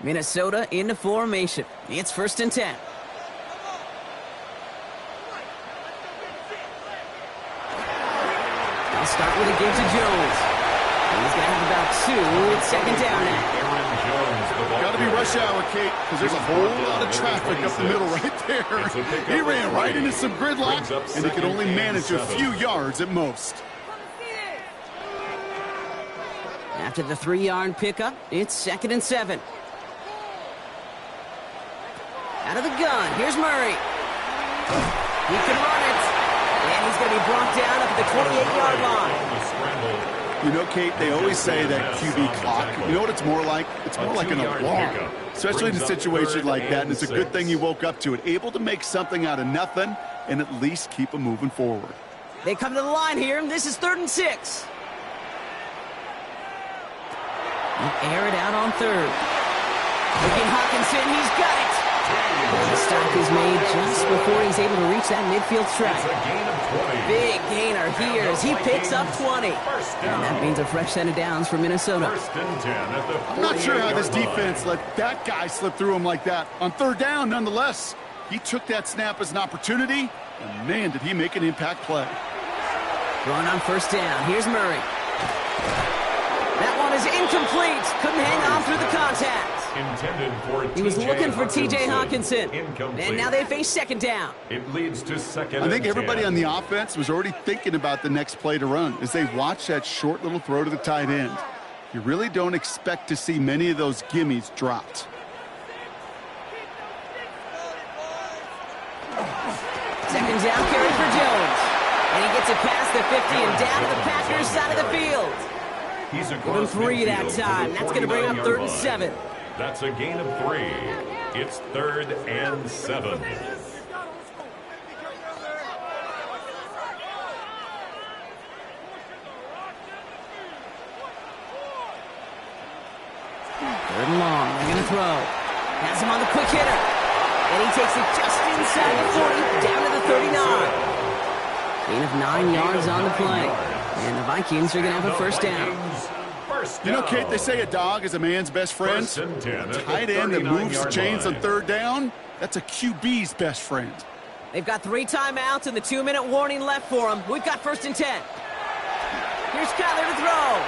Minnesota into formation. It's 1st and 10. I'll start with a give to Jones. He's going to have about 2. It's 2nd down now. Got to be rush hour, Kate, because there's a whole lot of traffic up the middle right there. He ran right into some gridlock, and he could only manage a few yards at most. After the 3-yard pickup, it's 2nd and 7. Out of the gun, here's Murray. He can run it. And he's going to be brought down up at the 28-yard line. You know, Kate, they always say that QB clock. You know what it's more like? It's more like an alarm, especially in a situation like that, and it's a good thing you woke up to it. Able to make something out of nothing and at least keep them moving forward. They come to the line here. This is 3rd and 6. Air it out on 3rd. Looking Hawkinson, he's got it. The stop is made just before he's able to reach that midfield stretch. Big gainer here as he picks up 20. And that means a fresh set of downs for Minnesota. I'm not sure how this defense let that guy slip through him like that. On 3rd down, nonetheless, he took that snap as an opportunity, and man, did he make an impact play. Throwing on 1st down. Here's Murray. That one is incomplete. Couldn't hang on through the contact. He was looking for T.J. Hawkinson. And now they face 2nd down. It leads to 2nd and 10. I think everybody on the offense was already thinking about the next play to run as they watch that short little throw to the tight end. You really don't expect to see many of those gimmies dropped. Second down carry for Jones. And he gets it past the 50 and down to the Packers' side of the field. Give him 3 that time. That's going to bring up 3rd and 7. That's a gain of 3. It's 3rd and 7. 3rd and long. They're going to throw. Has him on the quick hitter. And he takes it just inside the 40, down to the 39. Gain of 9 yards on the play. And the Vikings are going to have a 1st down. You know, Kate, they say a dog is a man's best friend. A tight end that moves chains on 3rd down, that's a QB's best friend. They've got 3 timeouts and the 2-minute warning left for them. We've got 1st and 10. Here's Kyler to throw.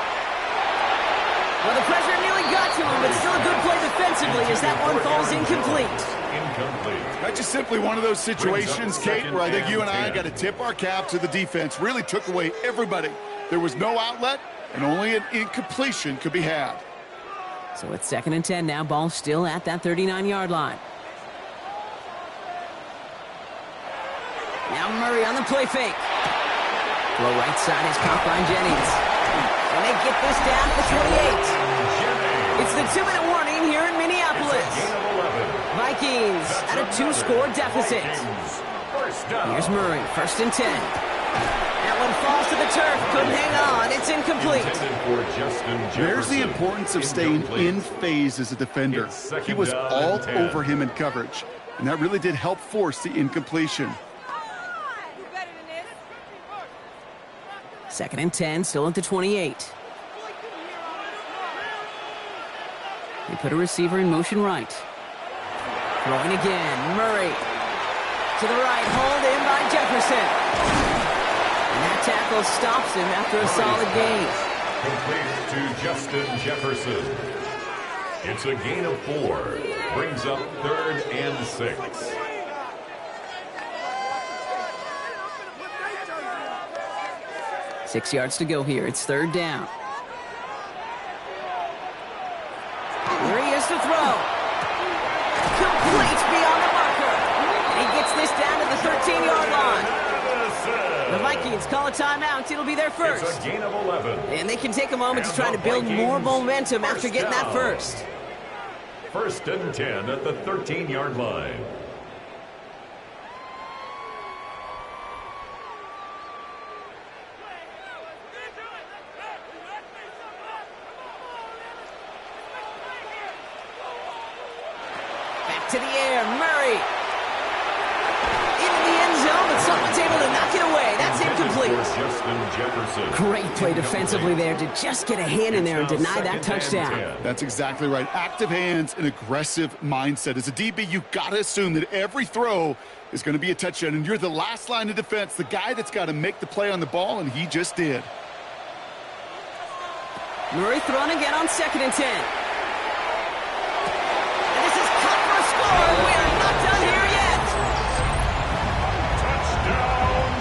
Well, the pressure nearly got to him, but still a good play defensively as that one falls incomplete. That's just simply one of those situations, Kate, where I think you and I got to tip our cap to the defense. Really took away everybody. There was no outlet, and only an incompletion could be had. So it's 2nd and 10 now. Ball still at that 39-yard line. Now Murray on the play fake. Throw right side is caught by Jennings. And they get this down to the 28. It's the 2-minute warning here in Minneapolis. Vikings at a 2-score deficit. Here's Murray, 1st and 10. That one falls to the turf. Couldn't hang on. It's incomplete. There's the importance of staying in phase as a defender. He was all over him in coverage, and that really did help force the incompletion. 2nd and 10, still at the 28. They put a receiver in motion right. Throwing again, Murray. To the right, hauled in by Jefferson. And that tackle stops him after a solid gain. Complete to Justin Jefferson. It's a gain of 4. Brings up 3rd and 6. Six yards to go here. It's 3rd down. Here he is to throw. Complete beyond the marker. And he gets this down to the 13-yard line. The Vikings call a timeout. It'll be their first. It's a gain of 11. And they can take a moment to try to build more momentum after getting that first. 1st and 10 at the 13-yard line. To the air, Murray. Someone's able to knock it away. That's incomplete. Great play defensively there to just get a hand in there and deny that touchdown. That's exactly right. Active hands and aggressive mindset. As a DB, you've got to assume that every throw is going to be a touchdown, and you're the last line of defense, the guy that's got to make the play on the ball, and he just did. Murray thrown again on 2nd and 10. And this is cut for a score. We are not done here yet.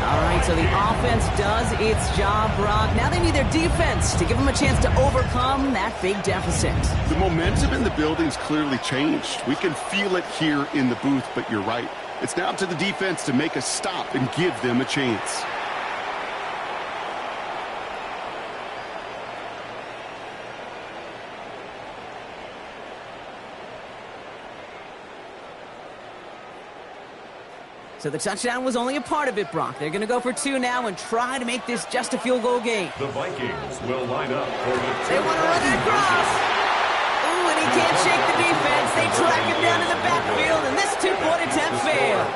All right, so the offense does its job, Brock. Now they need their defense to give them a chance to overcome that big deficit. The momentum in the building's clearly changed. We can feel it here in the booth, but you're right. It's now up to the defense to make a stop and give them a chance. So the touchdown was only a part of it, Brock. They're going to go for 2 now and try to make this just a field goal game. The Vikings will line up for the They want to run it across. Ooh, and he can't shake the defense. They track him down in the backfield, and this 2-point attempt fails.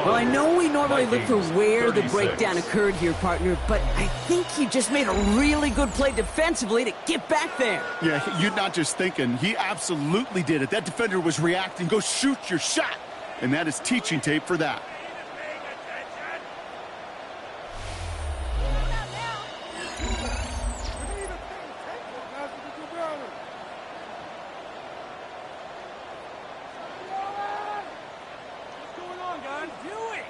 Well, I know we normally look for where the breakdown occurred here, partner, but I think he just made a really good play defensively to get back there. Yeah, you're not just thinking. He absolutely did it. That defender was reacting. Go shoot your shot. And that is teaching tape for that. What's going on, guys? Do it!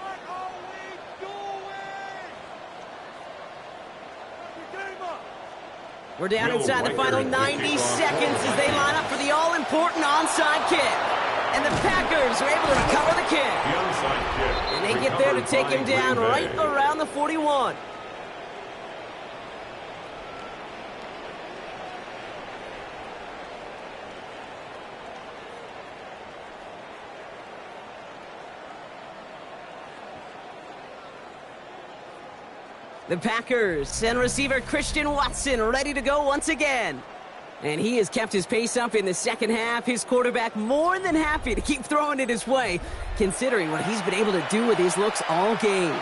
What are we doing? Game up! We're down inside the final 90 seconds as they line up for the all-important onside kick. And the Packers are able to recover the kick. The onside kick. And they get there to take him down right around the 41. The Packers send receiver Christian Watson ready to go once again. And he has kept his pace up in the second half. His quarterback more than happy to keep throwing it his way, considering what he's been able to do with his looks all game.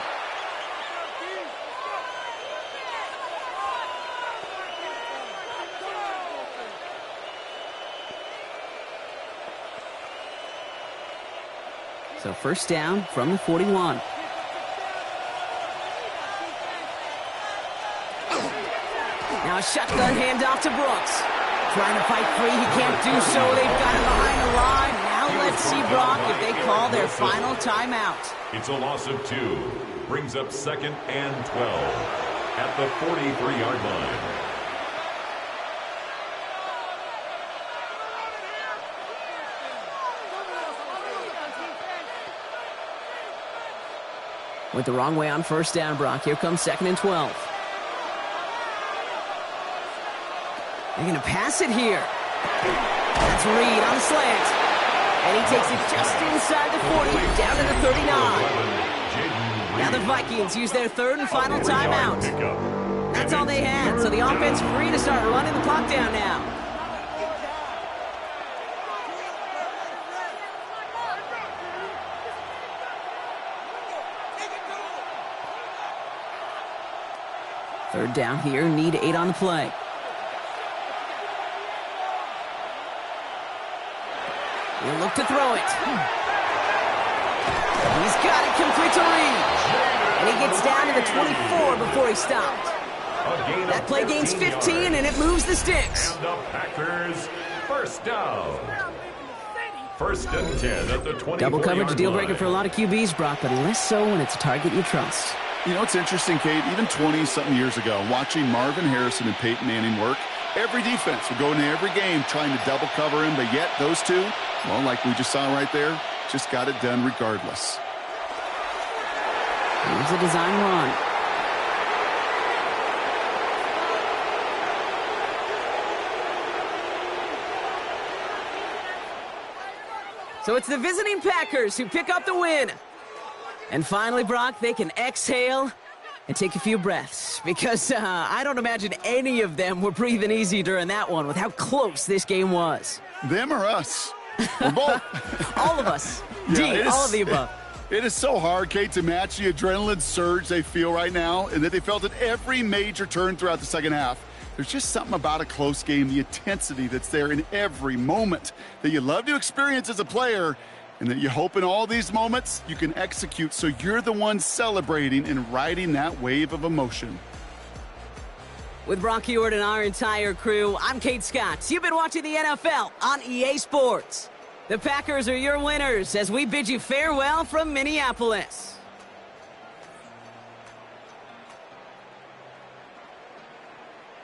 So first down from the 41. Now a shotgun handoff to Brooks. Trying to fight free, he can't do so. They've got him behind the line. Now let's see, Brock, if they call their final timeout. It's a loss of 2. Brings up 2nd and 12 at the 43-yard line. Went the wrong way on first down, Brock. Here comes 2nd and 12. They're going to pass it here. That's Reed on the slant. And he takes it just inside the 40, down to the 39. Now the Vikings use their 3rd and final timeout. That's all they had, so the offense free to start running the clock down now. Third down here, need 8 on the play. He'll look to throw it. He's got it complete to Reed. And he gets down to the 24 before he stopped. That play gains 15, and it moves the sticks. And the Packers, first down. 1st and 10 at the 24-yard Double coverage, deal breaker line. for a lot of QBs, Brock, but less so when it's a target you trust. You know, it's interesting, Kate, even 20-something years ago, watching Marvin Harrison and Peyton Manning work, every defense would go into every game trying to double cover him, but yet those two, well, like we just saw right there, just got it done regardless. Here's a design run. So it's the visiting Packers who pick up the win. And finally, Brock, they can exhale and take a few breaths, because I don't imagine any of them were breathing easy during that one with how close this game was. Them or us? Or both. All of us. Yeah, D, it is- all of the above. It is so hard, Kate, to match the adrenaline surge they feel right now and that they felt at every major turn throughout the second half. There's just something about a close game, the intensity that's there in every moment that you love to experience as a player and that you hope in all these moments you can execute so you're the one celebrating and riding that wave of emotion. With Brock Ewart and our entire crew, I'm Kate Scott. You've been watching the NFL on EA Sports. The Packers are your winners as we bid you farewell from Minneapolis.